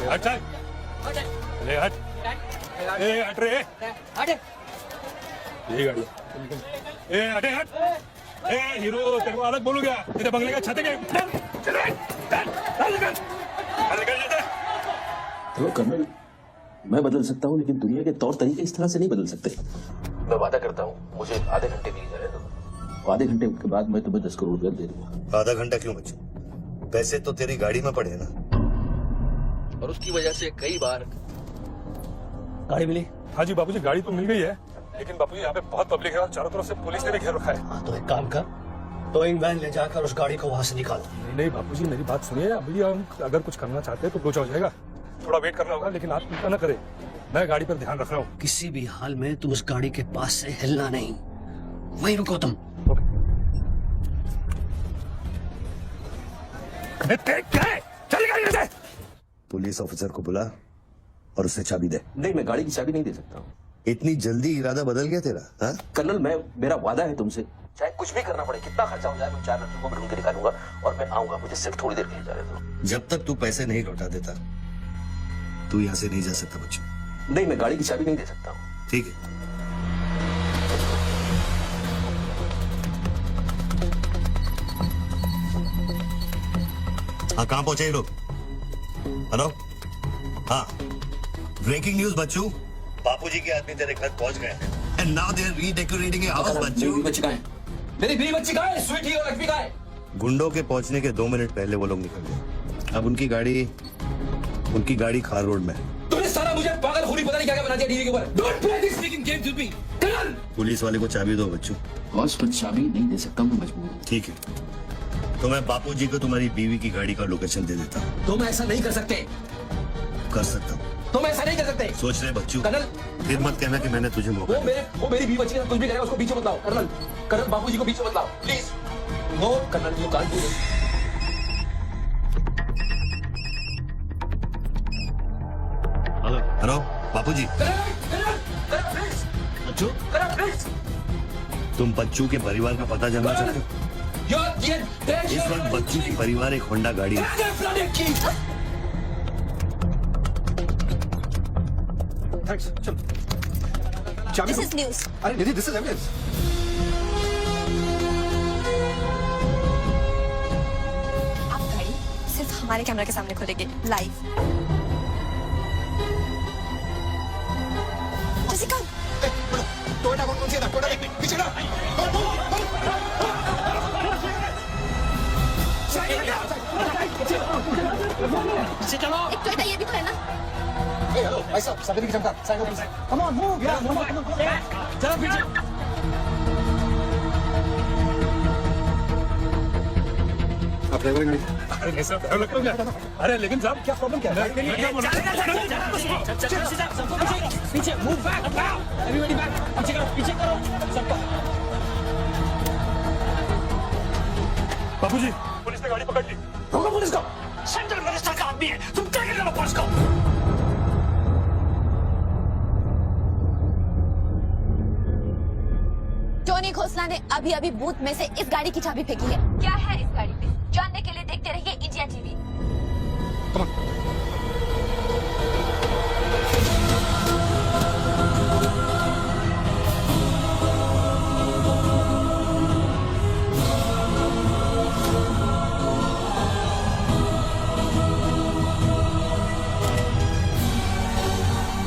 हट हट हट रे, ये गाड़ी हटे हट। हीरो, तेरे को अलग बोलू क्या? तेरे बंगले का छत है क्या? तो कर्नल, मैं बदल सकता हूँ, लेकिन दुनिया के तौर तरीके इस तरह से नहीं बदल सकते। मैं वादा करता हूँ, मुझे आधे घंटे भी नहीं जाने दो। आधे घंटे के बाद मैं तुम्हें 10 करोड़ रुपया दे दूंगा। आधा घंटा क्यों बच्चू? पैसे तो तेरी गाड़ी में पड़े ना। और उसकी वजह से कई बार गाड़ी मिली? हाँ जी बाबूजी, गाड़ी तो मिल गई है, लेकिन बाबूजी यहाँ पे बहुत पब्लिक है और चारों तरफ से पुलिस ने भी घेर रखा है। हाँ तो एक काम कर, टोइंग वैन ले जाकर उस गाड़ी को वहां से निकाल। नहीं बाबूजी, मेरी बात सुनिए। अभी हम अगर कुछ करना चाहते हैं तो लोचा हो जाएगा, थोड़ा वेट करना होगा, लेकिन आप चिंता न करें, मैं गाड़ी पर ध्यान रख रहा हूँ। किसी भी हाल में तुम उस गाड़ी के पास से हिलना नहीं, वहीं रुको तुम। चल गाड़ी ले। पुलिस ऑफिसर को बुला और उसे चाबी दे। नहीं, मैं गाड़ी की चाबी नहीं दे सकता हूँ। इतनी जल्दी इरादा बदल गया तेरा? हाँ? कर्नल, मेरा वादा है तुमसे, चाहे कुछ भी करना पड़े, कितना खर्चा हो जाए, मैं 4 लड़कों को ढूंढ के निकालूंगा और मैं आऊंगा। मुझे सिर्फ थोड़ी देर के लिए जाने दो। जब तक तू पैसे नहीं लौटा देता तू यहाँ से नहीं जा सकता बच्चू। नहीं, मैं गाड़ी की चाबी नहीं दे सकता हूँ। ठीक है। हाँ, कहाँ पहुंचे ये लोग? हेलो? हाँ, ब्रेकिंग न्यूज बच्चू, बापूजी के आदमी तेरे घर पहुंच गए हैं and now they are redecorating your house Bachchu. मेरी बच्ची कहाँ है? मेरी बीवी बच्ची कहाँ है? स्वीटी और लक्ष्मी कहाँ है? गुंडों के पहुंचने के 2 मिनट पहले वो लोग निकल गए। अब उनकी गाड़ी खार रोड में है। तूने सारा मुझे पागल होनी पता नहीं क्या बना दिया टीवी के ऊपर। Don't play this speaking games with me. Colonel, police वाले को चाबी दो बच्चू। बॉस, मैं चाबी नहीं दे सकता, मैं मजबूर हूँ। ठीक है, तो मैं बापूजी को तुम्हारी बीवी की गाड़ी का लोकेशन दे देता हूँ। तुम ऐसा नहीं कर सकते। कर सकता हूँ। तुम ऐसा नहीं कर सकते। सोच रहे बच्चू? कर्नल, फिर मत कहना कि मैंने तुझे मौका दिया। वो मेरी बीवी बच्ची के साथ कुछ भी करेगा उसको पीछे मत लाओ। कर्नल, बाबूजी को पीछे मत लाओ please. No colonel, you can't do this. Hello Bapuji. Bachchu, तुम बच्चू के परिवार का पता जानना चाहते हो? इस वक्त बच्चू की परिवार एक होंडा गाड़ी है। थैंक्स, चल। चाबी दिस इज न्यूज। अरे निधि, दिस इज एविडेंस। आप गाड़ी सिर्फ हमारे कैमरा के सामने खोलेंगे लाइव। जैसिका, टोयोटा कौन सी है? टोयोटा पीछे ना। एक टोयोटा ये भी तो है ना? हेलो भाई साहब, सवेरे की चमका साइड में। कम ऑन मूव यार, चलो पीछे। आप ड्राइवर गाड़ी? अरे नहीं साहब, ड्राइवर लगता हूँ। अरे लेकिन साहब क्या प्रॉब्लम क्या है? पीछे मूव बैक, एवरीबॉडी बैक, पीछे करो सबको। बापूजी, पुलिस ने गाड़ी पकड़ ली। रोको पुलिस को। सेंट्रल मिनिस्टर का आदमी है, तुम क्या कर रहे हो पुलिस को? टोनी खोसला ने अभी बूथ में से इस गाड़ी की चाबी फेंकी है। क्या है इस गाड़ी में, जानने के लिए देखते रहिए इंडिया टीवी।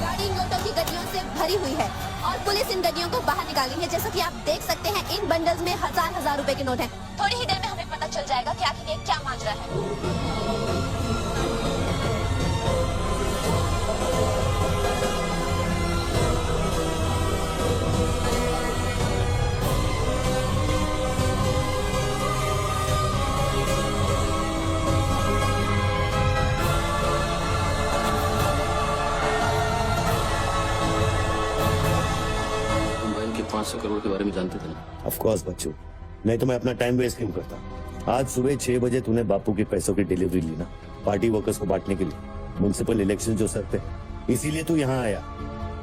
गाड़ी नोटों की गड्डियों से भरी हुई है और पुलिस इन गड्डियों को बाहर निकाली है। जैसा कि आप देख सकते हैं, इन बंडल्स में हजार रुपए के नोट हैं। थोड़ी ही देर में हमें पता चल जाएगा कि आखिर ये क्या माजरा है। मोबाइल के 500 करोड़ के बारे में जानते थे ना? ऑफ कोर्स बच्चू, नहीं तो मैं अपना टाइम वेस्ट क्यों करता। आज सुबह 6 बजे तूने बापू के पैसों की डिलीवरी ली ना, पार्टी वर्कर्स को बांटने के लिए। म्युनिसिपल इलेक्शन जो सर थे, इसीलिए तू यहाँ आया,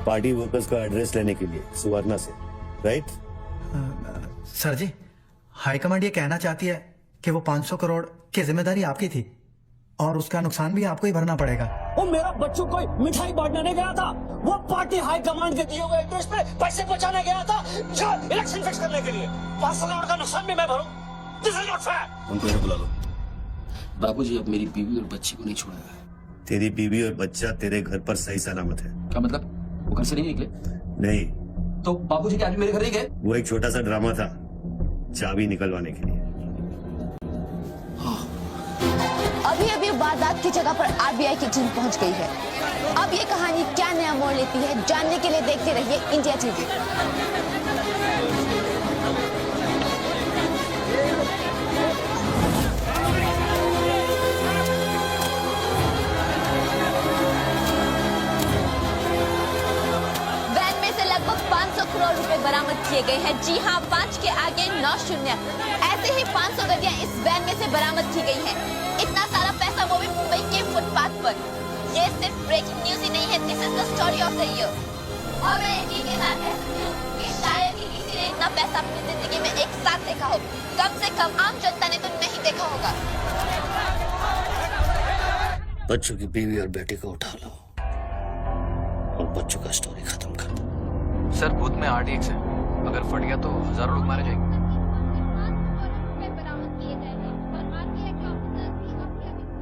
पार्टी वर्कर्स का एड्रेस लेने के लिए सुवर्णा से, राइट? सर जी, हाईकमांड ये कहना चाहती है कि वो 500 करोड़ की जिम्मेदारी आपकी थी और उसका नुकसान भी आपको ही भरना पड़ेगा। वो मेरा बच्चों कोई मिठाई बांटने नहीं गया था, वो पार्टी हाई कमांड के दिए हुए एड्रेस पे पैसे पहुंचाने गया था इलेक्शन फिक्स करने के लिए। 500 करोड़ का नुकसान भी मैं भरूं? This is not fair. उनको यहाँ बुला लो। बाबूजी अब मेरी बीवी और बच्ची को नहीं छोड़ेगा। तेरी बीवी और बच्चा तेरे घर पर सही सलामत है। क्या मतलब? वो घर से नहीं निकले? नहीं, तो बाबूजी के आदमी मेरे घर नहीं गए? वो एक छोटा सा ड्रामा था, चाबी निकलवाने के लिए। अभी अभी वारदात की जगह पर आरबीआई की टीम पहुंच गई है। अब ये कहानी क्या नया मोड़ लेती है, जानने के लिए देखते रहिए इंडिया टीवी। वैन में से लगभग 500 करोड़ रुपए बरामद किए गए हैं। जी हां, 5 के आगे 9 शून्य। ऐसे ही 500 गड्डियां इस वैन में से बरामद की गई हैं। इतना सारा पैसा वो भी मुंबई के फुटपाथ पर। ये सिर्फ ब्रेकिंग न्यूज ही नहीं है, this is the story of the year. और मैं इसी के साथ कह सकती हूँ कि शायद ही किसी ने इतना पैसा अपनी जिंदगी में एक साथ देखा हो। कम से कम आम जनता ने तो नहीं देखा होगा। बच्चों की बीवी और बेटे को उठा लो और बच्चों का स्टोरी खत्म कर दो। सर बूथ में RDX है, अगर फट गया तो हजारों लोग मारे जाएंगे।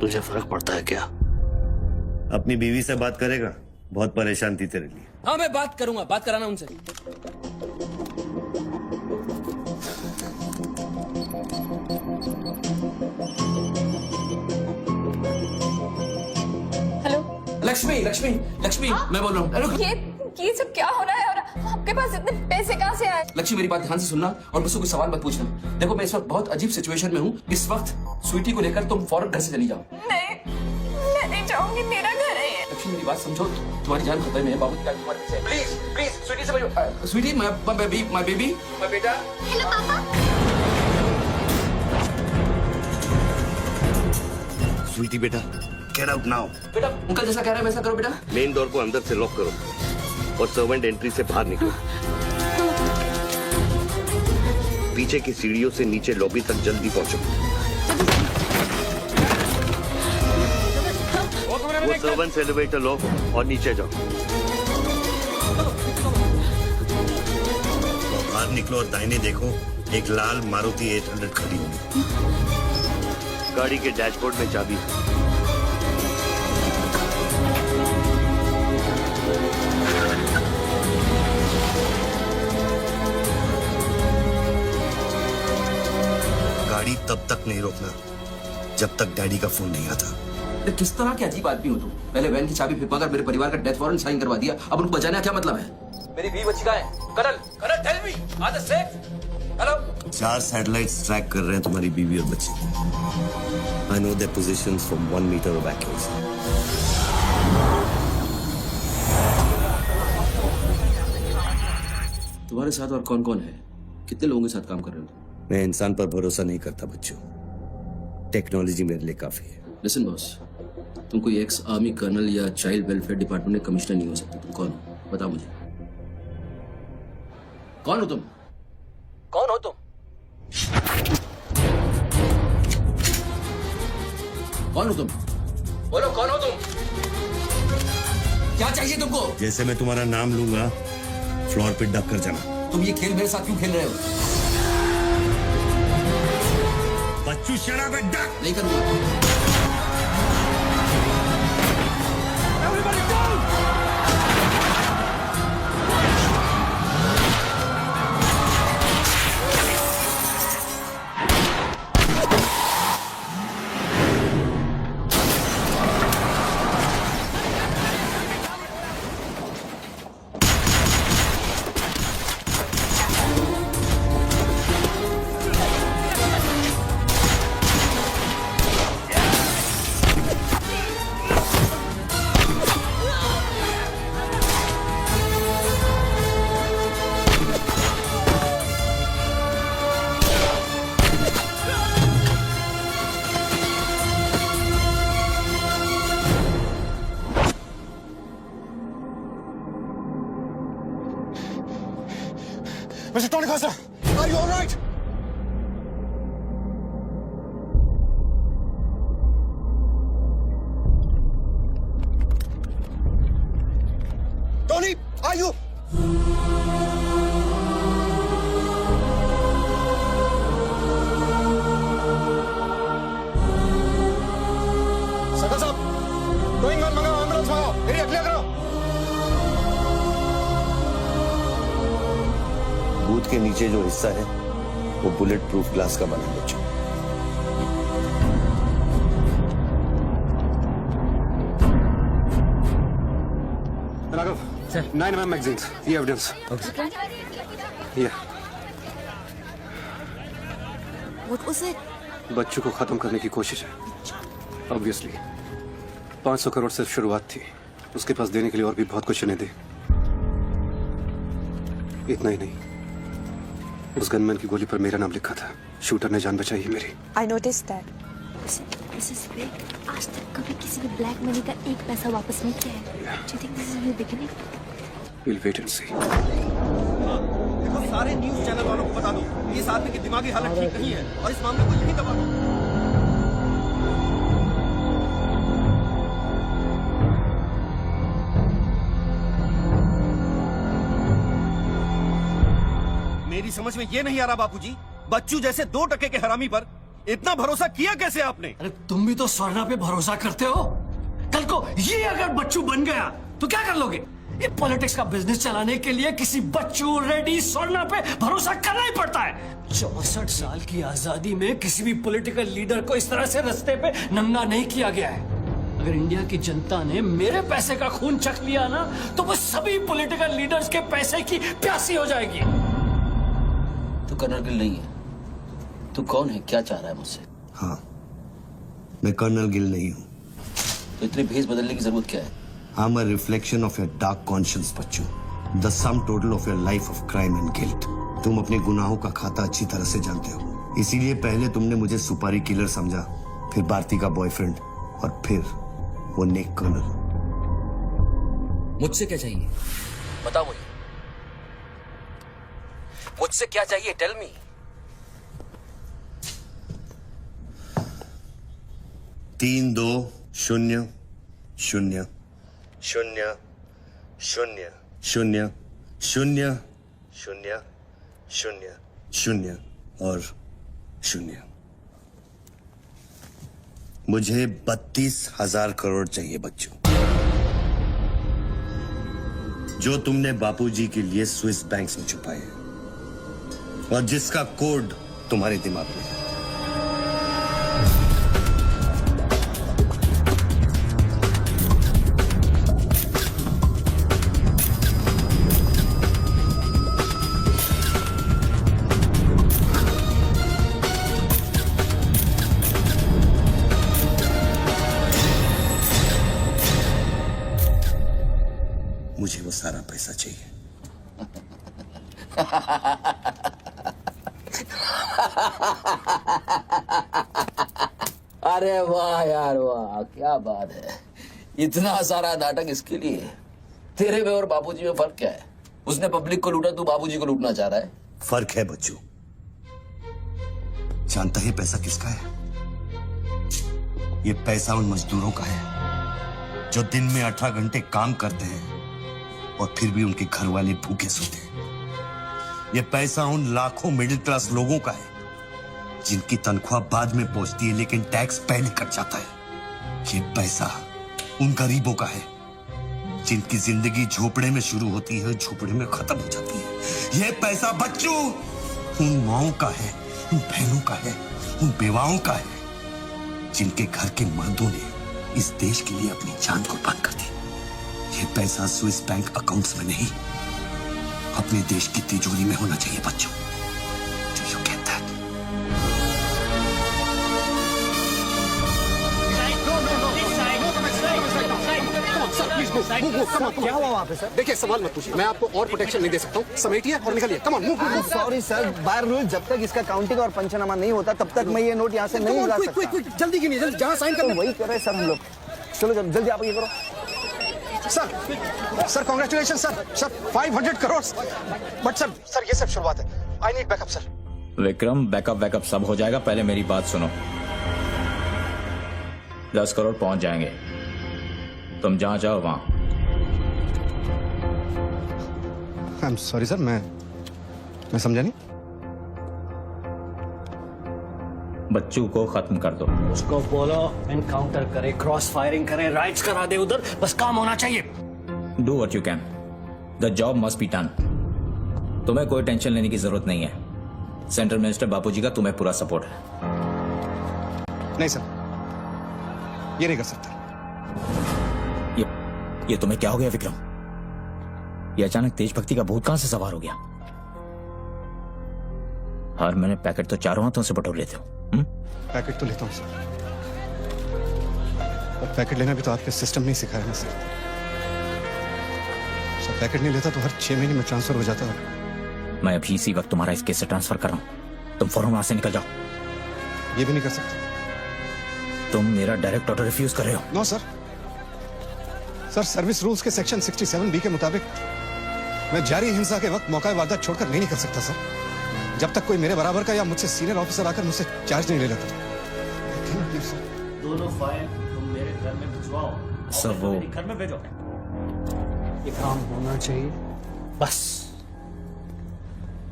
तुझे फर्क पड़ता है क्या? अपनी बीवी से बात करेगा? बहुत परेशान थी तेरे लिए। हाँ मैं बात करूंगा, बात कराना उनसे। हेलो लक्ष्मी, लक्ष्मी, लक्ष्मी, मैं बोल रहा हूँ। हेलो। ये सब क्या हो रहा है और आपके पास इतने पैसे कहाँ से आए? लक्ष्मी मेरी बात ध्यान से सुनना और मुझसे कोई सवाल मत पूछना। देखो मैं इस वक्त बहुत अजीब सिचुएशन में हूँ। इस वक्त स्वीटी को लेकर तुम फौरन घर से चली जाओ। नहीं, मैं नहीं जाऊंगी, मेरा घर है ये। लक्ष्मी मेरी बात समझो, तुम्हारी जान खतरे में है। बाबू की गाड़ी तुम्हारे पीछे है। प्लीज प्लीज स्वीटी समझो। स्वीटी माय बेबी माय बेटा। हेलो पापा। स्वीटी बेटा, गेट आउट नाउ। बेटा अंकल जैसा कह रहा है वैसा करो बेटा। मेन डोर को अंदर से लॉक करो और सर्वेंट एंट्री से बाहर निकलो। पीछे की सीढ़ियों से नीचे लॉबी तक जल्दी पहुंचो। वो सर्वेंट्स एलिवेटर लो और नीचे जाओ। बाहर निकलो और दाहिने देखो, एक लाल मारुति 800 खड़ी होगी। गाड़ी के डैशबोर्ड में चाबी है। गाड़ी तब तक नहीं रोकना जब तक डैडी का फोन नहीं आता। किस तरह के अजीब आदमी हो तुम? पहले वैन की चाबी फिर कर मेरे परिवार का डेथ वारंट साइन करवा दिया, अब उनको बचाने का क्या मतलब है? मेरी बीवी बची कहाँ है? Colonel tell me, are they safe? Hello. 4 satellites track कर रहे हैं तुम्हारी बीवी और बच्ची। I know their positions from 1 metre of accuracy. तुम्हारे साथ और कौन कौन है? कितने लोगों के साथ काम कर रहे हो? मैं इंसान पर भरोसा नहीं करता बच्चों, टेक्नोलॉजी मेरे लिए काफी है। लिसन बॉस, तुम कोई एक्स आर्मी कर्नल या चाइल्ड वेलफेयर डिपार्टमेंट में कमिश्नर नहीं हो सकते। तुम कौन हो? बताओ मुझे, कौन हो तुम? कौन हो तुम? कौन हो तुम? बोलो कौन हो तुम? क्या चाहिए तुमको? जैसे मैं तुम्हारा नाम लूंगा फ्लोर पे डक कर जाना। तुम ये खेल मेरे साथ क्यों खेल रहे हो? बच्चू शराब है, डक। नहीं करूंगा। Mr. Tony Costa, are you all right? Tony, are you? सकल साहब, गोइंग ऑन मंगाओ, एम्बुलेंस मंगाओ, एरिया क्लियर करो। बूथ के नीचे जो हिस्सा है वो बुलेट प्रूफ ग्लास का बना बच्चों। राघव, 9mm magazines, ये evidence. Yeah. What was it? बच्चों को खत्म करने की कोशिश है। Obviously, 500 करोड़ सिर्फ शुरुआत थी। उसके पास देने के लिए और भी बहुत कुछ उन्हें दे। इतना ही नहीं, उस गनमैन की गोली पर मेरा नाम लिखा था। शूटर ने जान बचाई है मेरी। I noticed that. Mrs. Big, आज तक कभी किसी ने ब्लैक मनी का एक पैसा वापस नहीं किया है। Do you think this is a new beginning? We'll wait and see. देखो, सारे न्यूज़ चैनल वालों को बता दो, इस आदमी की दिमागी हालत ठीक नहीं है और इस मामले को यहीं दबा दो। मेरी समझ में ये नहीं आ रहा बापूजी, बच्चू जैसे 2% के हरामी पर इतना भरोसा किया कैसे आपने? अरे तुम भी तो स्वर्णा पे भरोसा करते हो। कल को ये अगर बच्चू बन गया तो क्या कर लोगे? ये पॉलिटिक्स का बिजनेस चलाने के लिए किसी बच्चू, रेड्डी, स्वर्णा पे भरोसा करना ही पड़ता है। 64 साल की आजादी में किसी भी पॉलिटिकल लीडर को इस तरह से रास्ते पे नंगा नहीं किया गया है। अगर इंडिया की जनता ने मेरे पैसे का खून चख लिया ना, तो वो सभी पॉलिटिकल लीडर्स के पैसे की प्यासी हो जाएगी। तू कर्नल गिल नहीं है। तू कौन है? क्या चाह रहा है मुझसे? हाँ, मैं कर्नल गिल नहीं हूँ। तो इतनी भेस बदलने की जरूरत क्या है? I'm a reflection of your dark conscience, बच्चों। The sum total of your life of crime and guilt। तुम अपने गुनाहों का खाता अच्छी तरह से जानते हो। इसीलिए पहले तुमने मुझे सुपारी किलर समझा, फिर भारती का बॉयफ्रेंड और फिर वो नेक कर्नल। मुझसे क्या चाहिए? बताओ मुझे। मुझसे क्या चाहिए? Tell me. तीन 2 0 0 0 0 0 0 0 0 0 और 0। मुझे 32,000 करोड़ चाहिए बच्चों, जो तुमने बापूजी के लिए स्विस बैंक्स में छुपाए हैं और जिसका कोड तुम्हारे दिमाग में है। मुझे वो सारा पैसा चाहिए। अरे वाह यार वाह, क्या बात है। इतना सारा नाटक इसके लिए? तेरे में और बापूजी में फर्क क्या है? उसने पब्लिक को लूटा, तू बापूजी को लूटना चाह रहा है। फर्क है बच्चू। जानता है पैसा किसका है? ये पैसा उन मजदूरों का है जो दिन में 18 घंटे काम करते हैं और फिर भी उनके घर वाले भूखे सोते हैं। ये पैसा उन लाखों मिडिल क्लास लोगों का है जिनकी तनख्वाह बाद में पहुंचती है लेकिन टैक्स पहले कट जाता है। ये पैसा उन गरीबों का है जिनकी जिंदगी झोपड़े में शुरू होती है, झोपड़े में खत्म हो जाती है। ये पैसा बच्चों उन माओं का है, उन बहनों का है, उन बेवाओं का है जिनके घर के मर्दों ने इस देश के लिए अपनी जान कुर्बान कर दी। ये पैसा स्विस बैंक अकाउंट्स में नहीं, अपने देश की तिजोरी में होना चाहिए बच्चों। Do you get that? क्या हुआ वहाँ पे सर? देखिए, सवाल मत पूछिए, मैं आपको और प्रोटेक्शन नहीं दे सकता हूँ। समेटिए और निकलिए। Come on, move. Sorry sir, by rule जब तक इसका काउंटिंग और पंचनामा नहीं होता तब तक मैं ये नोट यहाँ से नहीं ला सकता। क्विक, जल्दी गिनिए, जल्दी। जहाँ साइन करना वही कर रहे सर हम लोग। चलो जल्दी आप ये करो। Sir congratulation sir 500 crore. But sir ये सब शुरुआत है। I need backup sir. Vikram, backup सब हो जाएगा, पहले मेरी बात सुनो। 10 करोड़ पहुंच जाएंगे, तुम जहां जाओ वहां। आई एम सॉरी सर, मैं समझा नहीं। बच्चू को खत्म कर दो। उसको बोलो एनकाउंटर करे, क्रॉस फायरिंग करे, राइट्स करा दे उधर, बस काम होना चाहिए। Do what you can, the job must be done. तुम्हें कोई टेंशन लेने की जरूरत नहीं है। सेंट्रल मिनिस्टर बापूजी का तुम्हें पूरा सपोर्ट है। नहीं सर, ये नहीं कर सकता। ये तुम्हें क्या हो गया विक्रम? ये अचानक देशभक्ति का भूत कहां से सवार हो गया? हर महीने पैकेट तो चारों हाथों से बटोर लेते हो। पैकेट तो लेता हूँ सर, पर पैकेट लेना भी तो आपके सिस्टम ने सिखाया ना सर। पैकेट नहीं लेता तो हर 6 महीने में ट्रांसफर हो जाता है। मैं अभी इसी वक्त तुम्हारा इस केस से ट्रांसफर कर रहा हूं। तुम फौरन वहां से निकल जाओ। ये भी नहीं कर सकते। तुम मेरा डायरेक्ट ऑर्डर रिफ्यूज कर रहे हो। No sir, sir service rules के सेक्शन 67B के मुताबिक मैं जारी हिंसा के वक्त मौका वारदात छोड़कर नहीं निकल सकता सर, जब तक कोई मेरे बराबर का या मुझसे सीनियर ऑफिसर आकर मुझसे चार्ज नहीं ले लेता। दोनों फाइल तुम मेरे घर में भिजवाओ। सर वो घर में भेजो। ये काम होना चाहिए बस।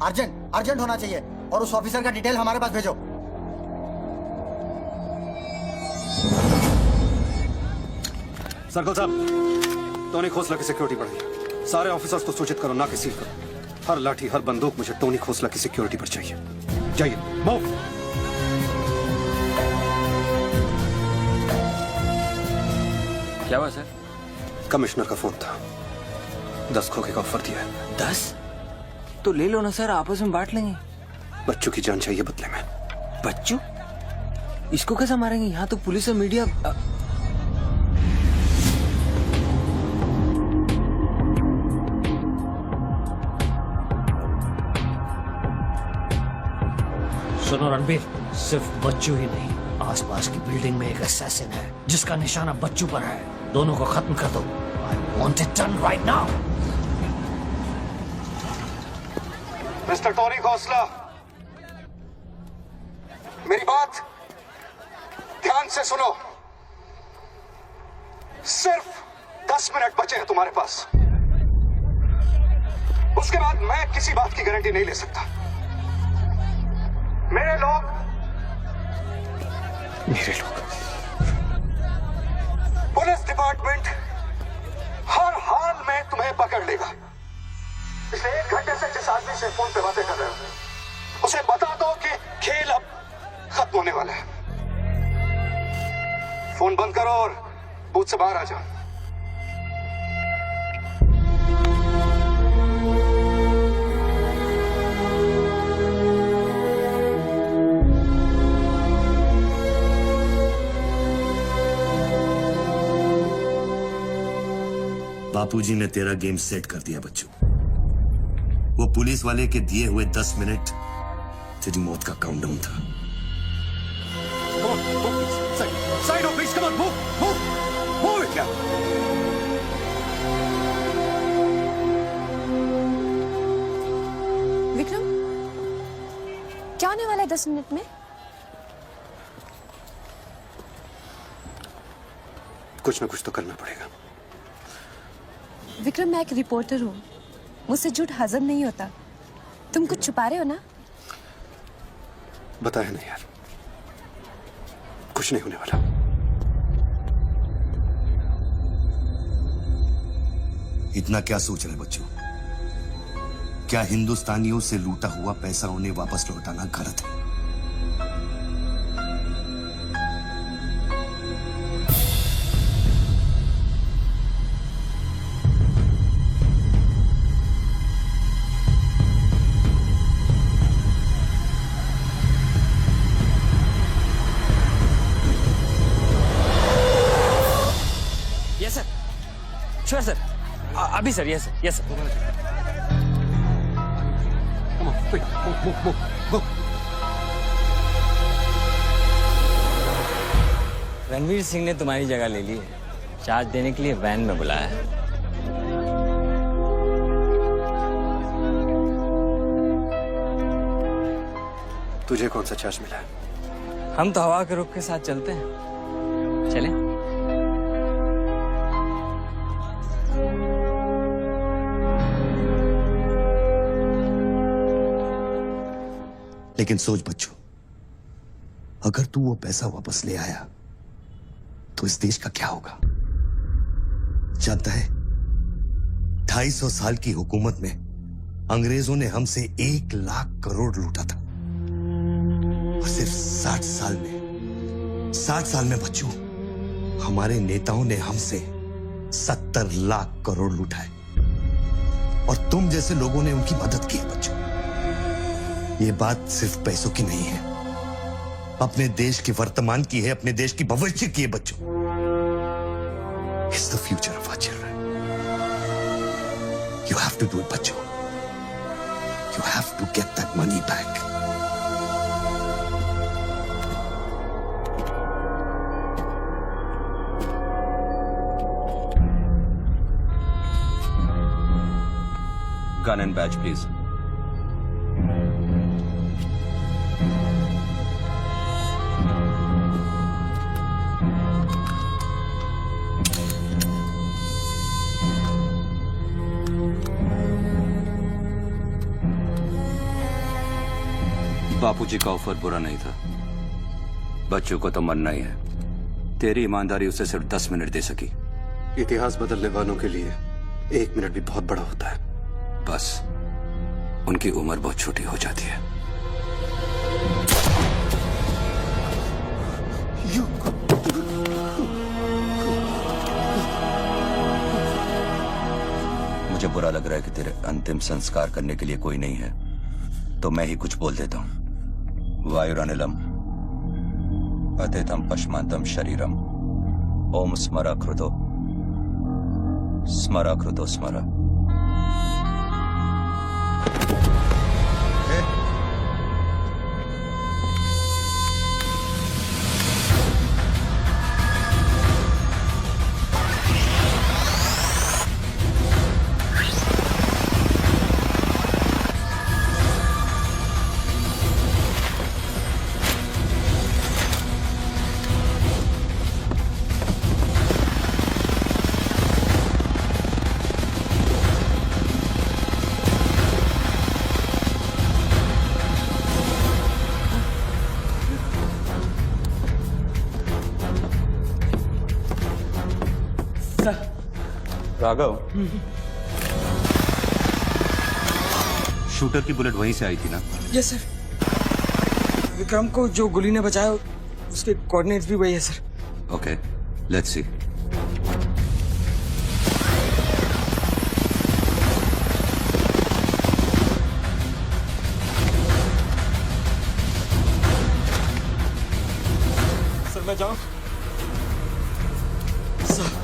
अर्जेंट होना चाहिए और उस ऑफिसर का डिटेल हमारे पास भेजो। सर्कल साहब, टोनी खोसला की सिक्योरिटी बढ़ाइए। सारे ऑफिसर्स को सूचित करो, ना कि सील करो। हर लाठी, हर बंदूक मुझे टोनी खोसला की सिक्योरिटी पर चाहिए। जाइए, मूव। क्या हुआ सर? कमिश्नर का फोन था, 10 खोखे का ऑफर दिया है। 10? तो ले लो ना सर, आपस में बांट लेंगे। बच्चों की जान चाहिए बदले में। बच्चू? इसको कैसे मारेंगे? यहाँ तो पुलिस और मीडिया। सुनो रणबीर, सिर्फ बच्चू ही नहीं, आसपास की बिल्डिंग में एक असैसिन है जिसका निशाना बच्चू पर है। दोनों को खत्म कर दो। I want it done right now. Mister Tony Khosla, मेरी बात ध्यान से सुनो। सिर्फ 10 मिनट बचे हैं तुम्हारे पास। उसके बाद मैं किसी बात की गारंटी नहीं ले सकता। मेरे लोग पुलिस डिपार्टमेंट हर हाल में तुम्हें पकड़ लेगा। पिछले 1 घंटे से जिस आदमी से फोन पे बातें कर रहे हो, उसे बता दो कि खेल अब खत्म होने वाला है। फोन बंद करो और बूथ से बाहर आ जाओ। बापूजी ने तेरा गेम सेट कर दिया बच्चू। वो पुलिस वाले के दिए हुए 10 मिनट तेरी मौत का काउंटडाउन था। Side please, come on, move it, yeah. Vikram, क्या होने वाला है 10 मिनट में? कुछ ना कुछ तो करना पड़ेगा। विक्रम, मैं एक रिपोर्टर हूँ, मुझसे झूठ हजम नहीं होता। तुम कुछ छुपा रहे हो ना? बताया नहीं यार, कुछ नहीं होने वाला। इतना क्या सोच रहे बच्चों? क्या हिंदुस्तानियों से लूटा हुआ पैसा उन्हें वापस लौटाना गलत है? यस सर, श्योर सर, अभी sir. Yes sir, yes sir. Ranveer Singh ने तुम्हारी जगह ले ली है, चार्ज देने के लिए वैन में बुलाया है। तुझे कौन सा चार्ज मिला है? हम तो हवा के रुख के साथ चलते हैं, चलें? लेकिन सोच बच्चों, अगर तू वो पैसा वापस ले आया तो इस देश का क्या होगा? जानता है, 250 साल की हुकूमत में अंग्रेजों ने हमसे 1 लाख करोड़ लूटा था। और सिर्फ 60 साल में बच्चों, हमारे नेताओं ने हमसे 70 लाख करोड़ लुटाए और तुम जैसे लोगों ने उनकी मदद की है बच्चों। ये बात सिर्फ पैसों की नहीं है, अपने देश के वर्तमान की है, अपने देश की भविष्य की है बच्चों। It's the future of our children. You have to do it, बच्चों. You have to get that money back. Gun and badge, please. बापूजी का ऑफर बुरा नहीं था, बच्चों को तो मरना ही है। तेरी ईमानदारी उसे सिर्फ 10 मिनट दे सकी। इतिहास बदलने वालों के लिए 1 मिनट भी बहुत बड़ा होता है। बस उनकी उम्र बहुत छोटी हो जाती है। मुझे बुरा लग रहा है कि तेरे अंतिम संस्कार करने के लिए कोई नहीं है, तो मैं ही कुछ बोल देता हूं। वायुरनिलम अतिथम पश्मांतम शरीरम ओम स्मराकृतो स्मराकृतो स्मरा। राघव, शूटर की बुलेट वहीं से आई थी ना? Yes sir. विक्रम को जो गोली ने बचाया उसके कोऑर्डिनेट्स भी वही है sir. Okay, let's see. Sir मैं जाऊं? सर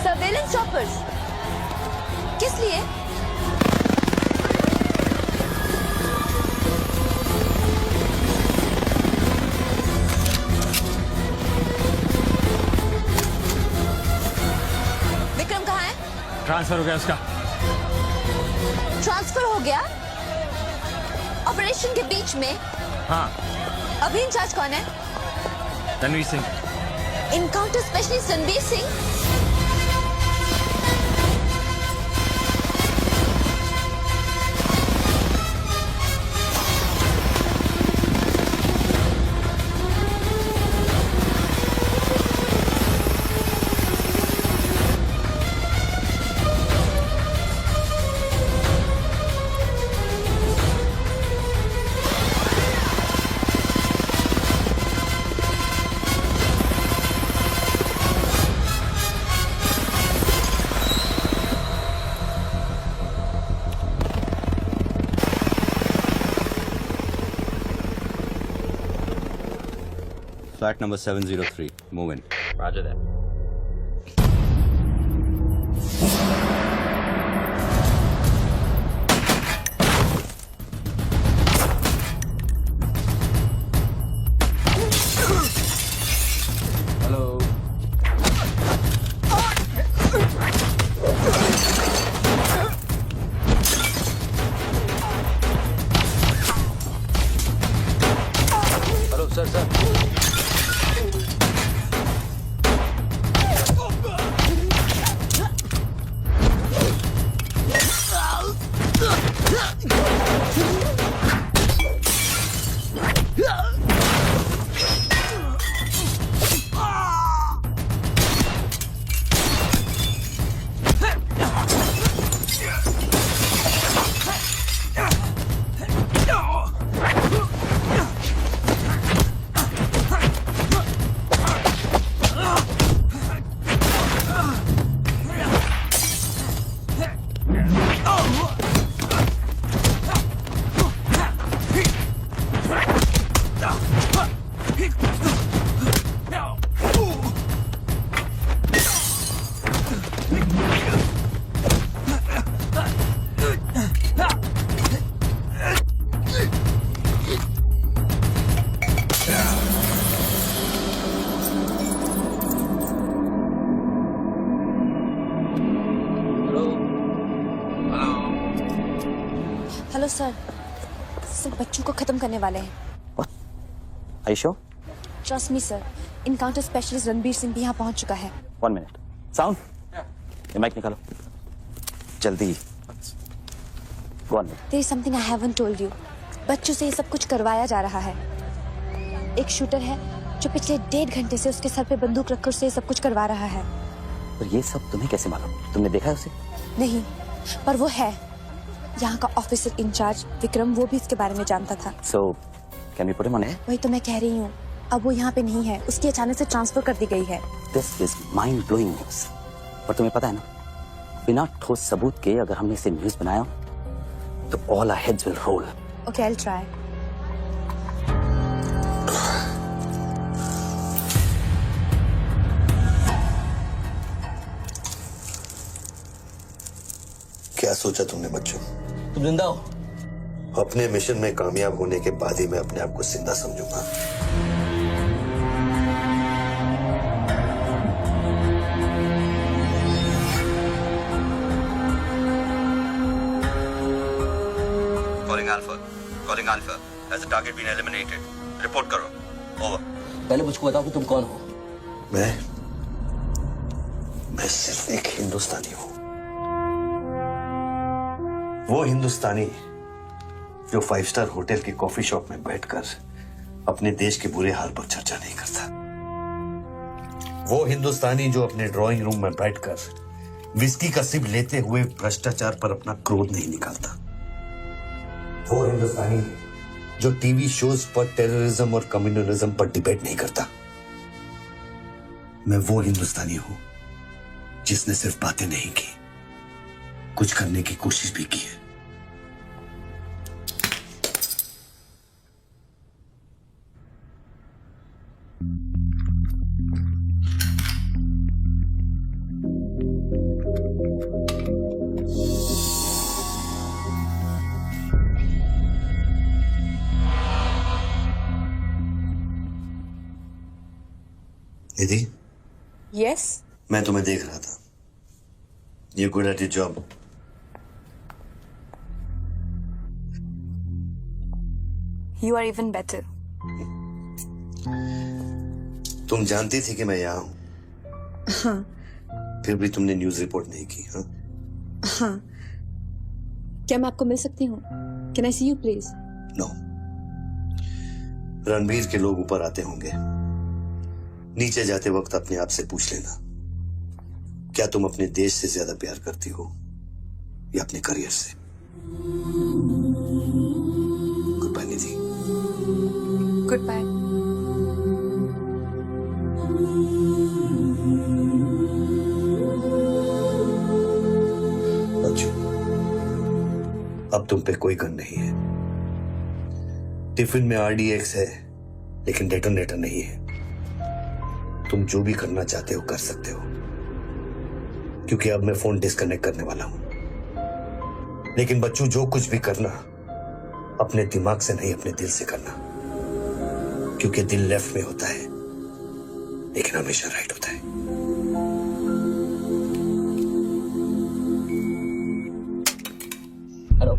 सर्वेलेंस चॉपर्स किस लिए? विक्रम कहाँ है? ट्रांसफर हो गया उसका। ट्रांसफर हो गया? ऑपरेशन के बीच में? हाँ। अभी इंचार्ज कौन है? Ranveer Singh. Encounter specialist Ranveer Singh? Flat number 703. Move in. Roger that. Hello. Hello sir. Hello sir, सिर्फ बच्चों को खत्म करने वाले हैं। Are you sure? Trust me sir, encounter specialist Ranbir Singh भी यहाँ पहुँच चुका है। 1 minute. Sound? ये माइक निकालो जल्दी। Go on. There is something I haven't told you. बच्चों से ये सब कुछ करवाया जा रहा है। एक शूटर है जो पिछले 1.5 घंटे से उसके सर पे बंदूक रखकर उसे ये सब कुछ करवा रहा है। पर ये सब तुम्हें कैसे मालूम? तुमने देखा है उसे? नहीं, पर वो है। यहाँ का ऑफिसर इंचार्ज विक्रम वो भी इसके बारे में जानता था। So, can we put him on air? वही तो मैं कह रही हूँ, अब वो यहाँ पे नहीं है, उसकी अचानक से ट्रांसफर कर दी गई है। This is mind-blowing news. पर तुम्हें पता है ना, बिना ठोस सबूत के अगर हमने इसे न्यूज बनाया तो all our heads will roll. Okay, I'll try. क्या सोचा तुमने बच्चों? तुम जिंदा हो? अपने मिशन में कामयाब होने के बाद ही मैं अपने आप को जिंदा समझूंगा। Calling Alpha. Has the target been eliminated? Report करो. Over. पहले मुझको बताओ कि तुम कौन हो? मैं सिर्फ एक हिंदुस्तानी हूं। वो हिंदुस्तानी जो 5 स्टार होटल की कॉफी शॉप में बैठकर अपने देश के बुरे हाल पर चर्चा नहीं करता। वो हिंदुस्तानी जो अपने ड्राइंग रूम में बैठकर विस्की का सिप लेते हुए भ्रष्टाचार पर अपना क्रोध नहीं निकालता। वो हिंदुस्तानी जो टीवी शोज पर टेररिज्म और कम्युनलिज्म पर डिबेट नहीं करता। मैं वो हिंदुस्तानी हूं जिसने सिर्फ बातें नहीं की, कुछ करने की कोशिश भी की है। निधि, Yes? मैं तुम्हें देख रहा था। You're good at your job. You are even better. तुम जानती थी कि मैं यहाँ हूं, हाँ, फिर भी तुमने न्यूज रिपोर्ट नहीं की। हाँ? हाँ। क्या मैं आपको मिल सकती हूँ? Can I see you please? No. Ranbir के लोग ऊपर आते होंगे, नीचे जाते वक्त अपने आप से पूछ लेना, क्या तुम अपने देश से ज्यादा प्यार करती हो या अपने करियर से? Goodbye Nidhi. Goodbye. बच्चों, अब तुम पे कोई गन नहीं है। टिफिन में RDX है, लेकिन डेटोनेटर नहीं है। तुम जो भी करना चाहते हो कर सकते हो, क्योंकि अब मैं फोन डिस्कनेक्ट करने वाला हूं। लेकिन बच्चों, जो कुछ भी करना अपने दिमाग से नहीं, अपने दिल से करना, क्योंकि दिल लेफ्ट में होता है लेकिन हमेशा राइट होता है। हेलो।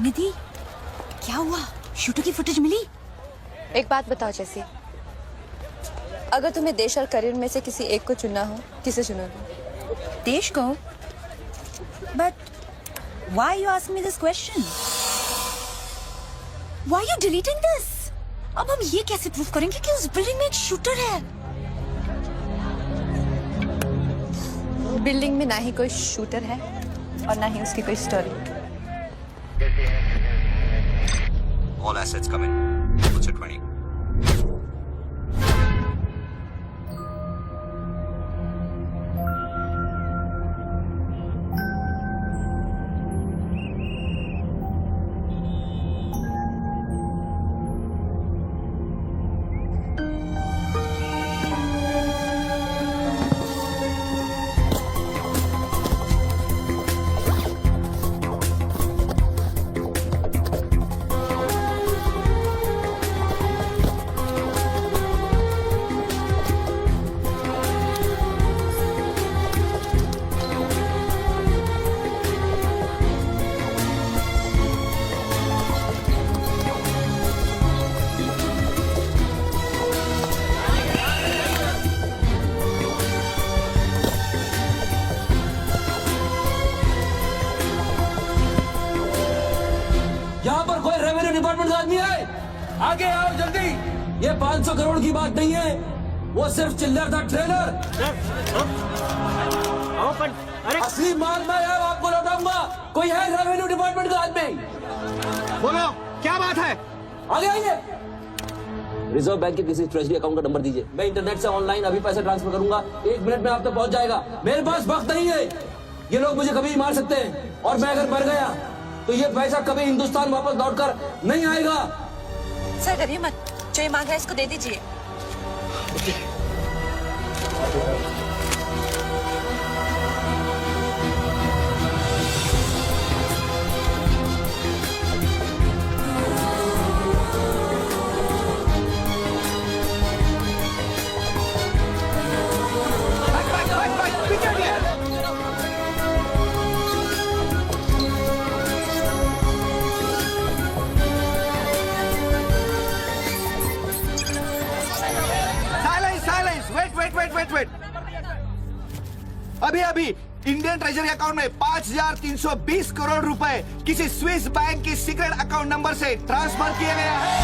निधि, क्या हुआ? शूटर की फुटेज मिली? एक बात बताओ जैसी, अगर तुम्हें देश और करियर में से किसी एक को चुनना हो, किसे चुनोगे? देश को? But why you ask me this question? Why you deleting this? अब हम ये कैसे प्रूव करेंगे कि उस बिल्डिंग में एक शूटर है? बिल्डिंग में ना ही कोई शूटर है और ना ही उसकी कोई story. All assets come in. What's it 20? यहाँ पर कोई रेवेन्यू डिपार्टमेंट का आदमी है? आगे आओ जल्दी। ये 500 करोड़ की बात नहीं है, वो सिर्फ चिल्लर था, ट्रेलर। असली माल मैं आपको लौटाऊंगा। कोई है रेवेन्यू डिपार्टमेंट का आदमी? बोलो क्या बात है? आगे आइए। रिजर्व बैंक के किसी ट्रेजरी अकाउंट का नंबर दीजिए, मैं इंटरनेट से ऑनलाइन अभी पैसे ट्रांसफर करूंगा, 1 मिनट में आप तक पहुंच जाएगा। मेरे पास वक्त नहीं है, ये लोग मुझे कभी मार सकते हैं, और मैं अगर मर गया तो ये पैसा कभी हिंदुस्तान वापस लौटकर नहीं आएगा। सर डरिए मत, जो ये मांग रहा है इसको दे दीजिए। वेट। अभी इंडियन ट्रेजरी अकाउंट में 5,320 करोड़ रुपए किसी स्विस बैंक की सीक्रेट अकाउंट नंबर से ट्रांसफर किए गए हैं।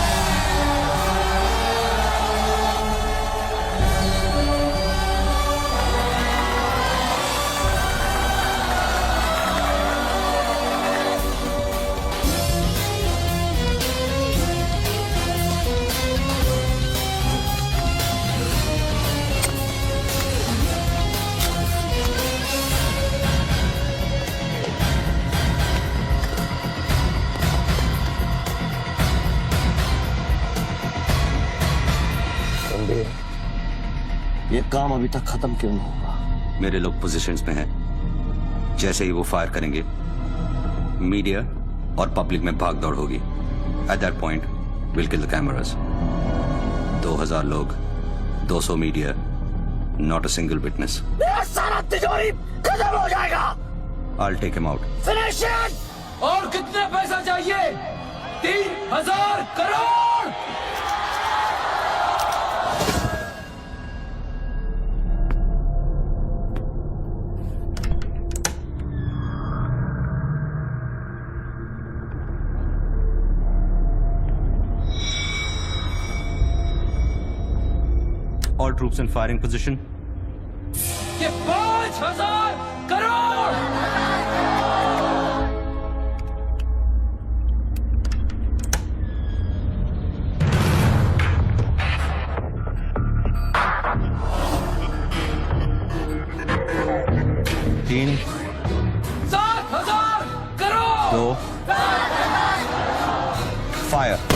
ये काम अभी तक खत्म क्यों नहीं हुआ? मेरे लोग पोजीशंस में हैं। जैसे ही वो फायर करेंगे, मीडिया और पब्लिक में भाग दौड़ होगी। At that point will kill the cameras. 2000 लोग, 200 media, not a single witness. मेरा सारा तिजोरी खत्म हो जाएगा। I'll take him out. Finish it. और कितना पैसा चाहिए? 3000 crore. All troops in firing position. ये 5000 करोड़। तीन, 7000 करोड़। 2, फायर।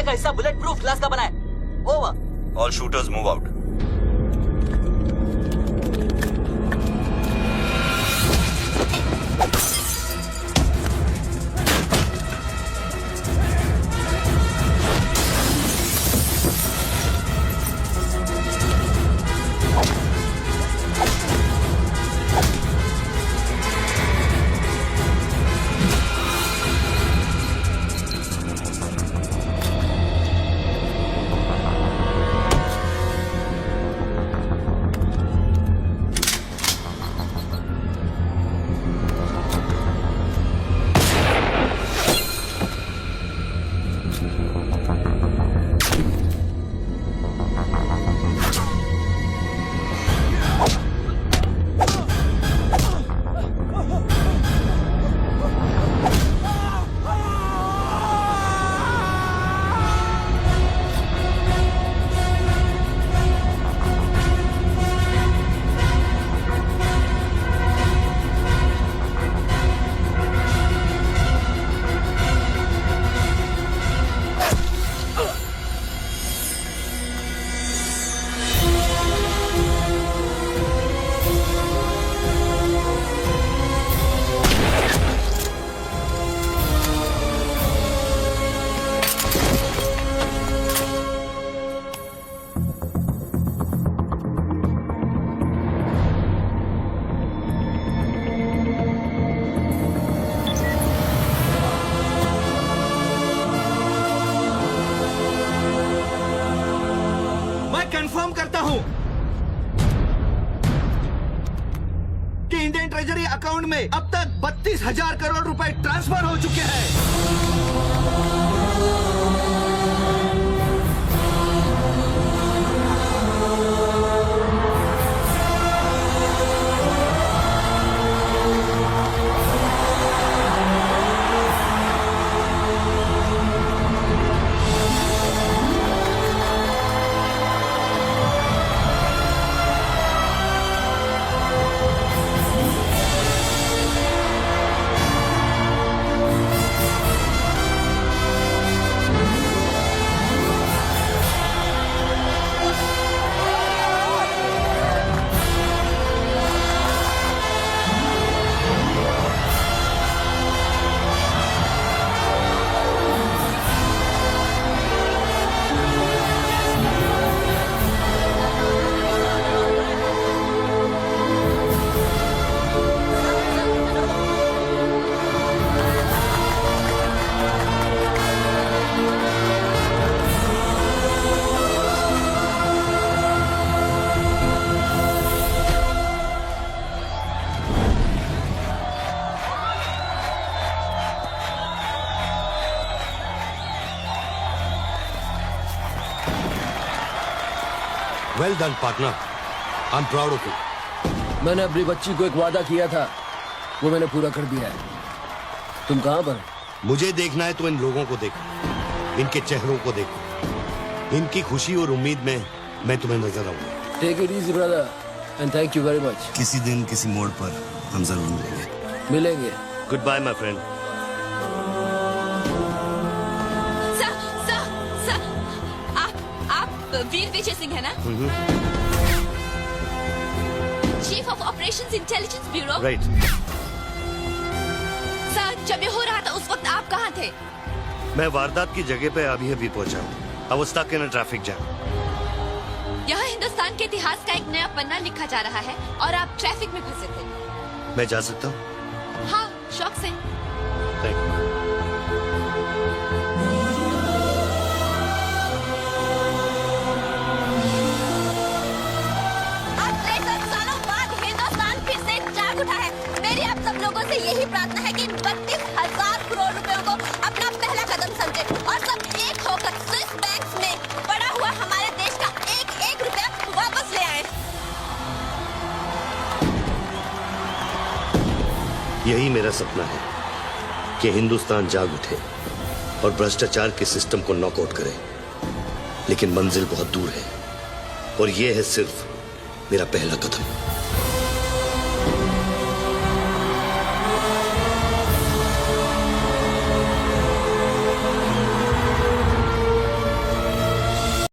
हिस्सा बुलेट प्रूफ ग्लास का बना है। Over. All shooters move out. Account में अब तक 32,000 करोड़ रुपए ट्रांसफर हो चुके हैं। Well done partner, I am proud of you. मैंने अपनी बच्ची को एक वादा किया था, वो मैंने पूरा कर दिया है। तुम कहाँ पर? मुझे देखना है तो इन लोगों को देखो, इनके चेहरों को देखो, इनकी खुशी और उम्मीद में मैं तुम्हें नजर आऊंगा। Take it easy brother and thank you very much. किसी दिन किसी मोड़ पर हम जरूर मिलेंगे। Goodbye my friend. Veer Vijay Singh है ना? Chief of operations intelligence bureau. Right. Sir, जब ये हो रहा था उस वक्त आप कहाँ थे? मैं वारदात की जगह पे अभी पहुंचा हूँ। I was stuck in a traffic jam। यहाँ हिंदुस्तान के इतिहास का एक नया पन्ना लिखा जा रहा है और आप ट्रैफिक में फंसे थे। मैं जा सकता हूँ? हाँ, शौक से। Thank you. मेरी आप सब लोगों से यही प्रार्थना है कि 32,000 करोड़ रुपयों को अपना पहला कदम समझे और सब एक होकर स्विस बैंक्स में पड़ा हुआ हमारे देश का एक एक रुपया वापस ले आए। यही मेरा सपना है कि हिंदुस्तान जाग उठे और भ्रष्टाचार के सिस्टम को नॉकआउट करे, लेकिन मंजिल बहुत दूर है और यह है सिर्फ मेरा पहला कदम।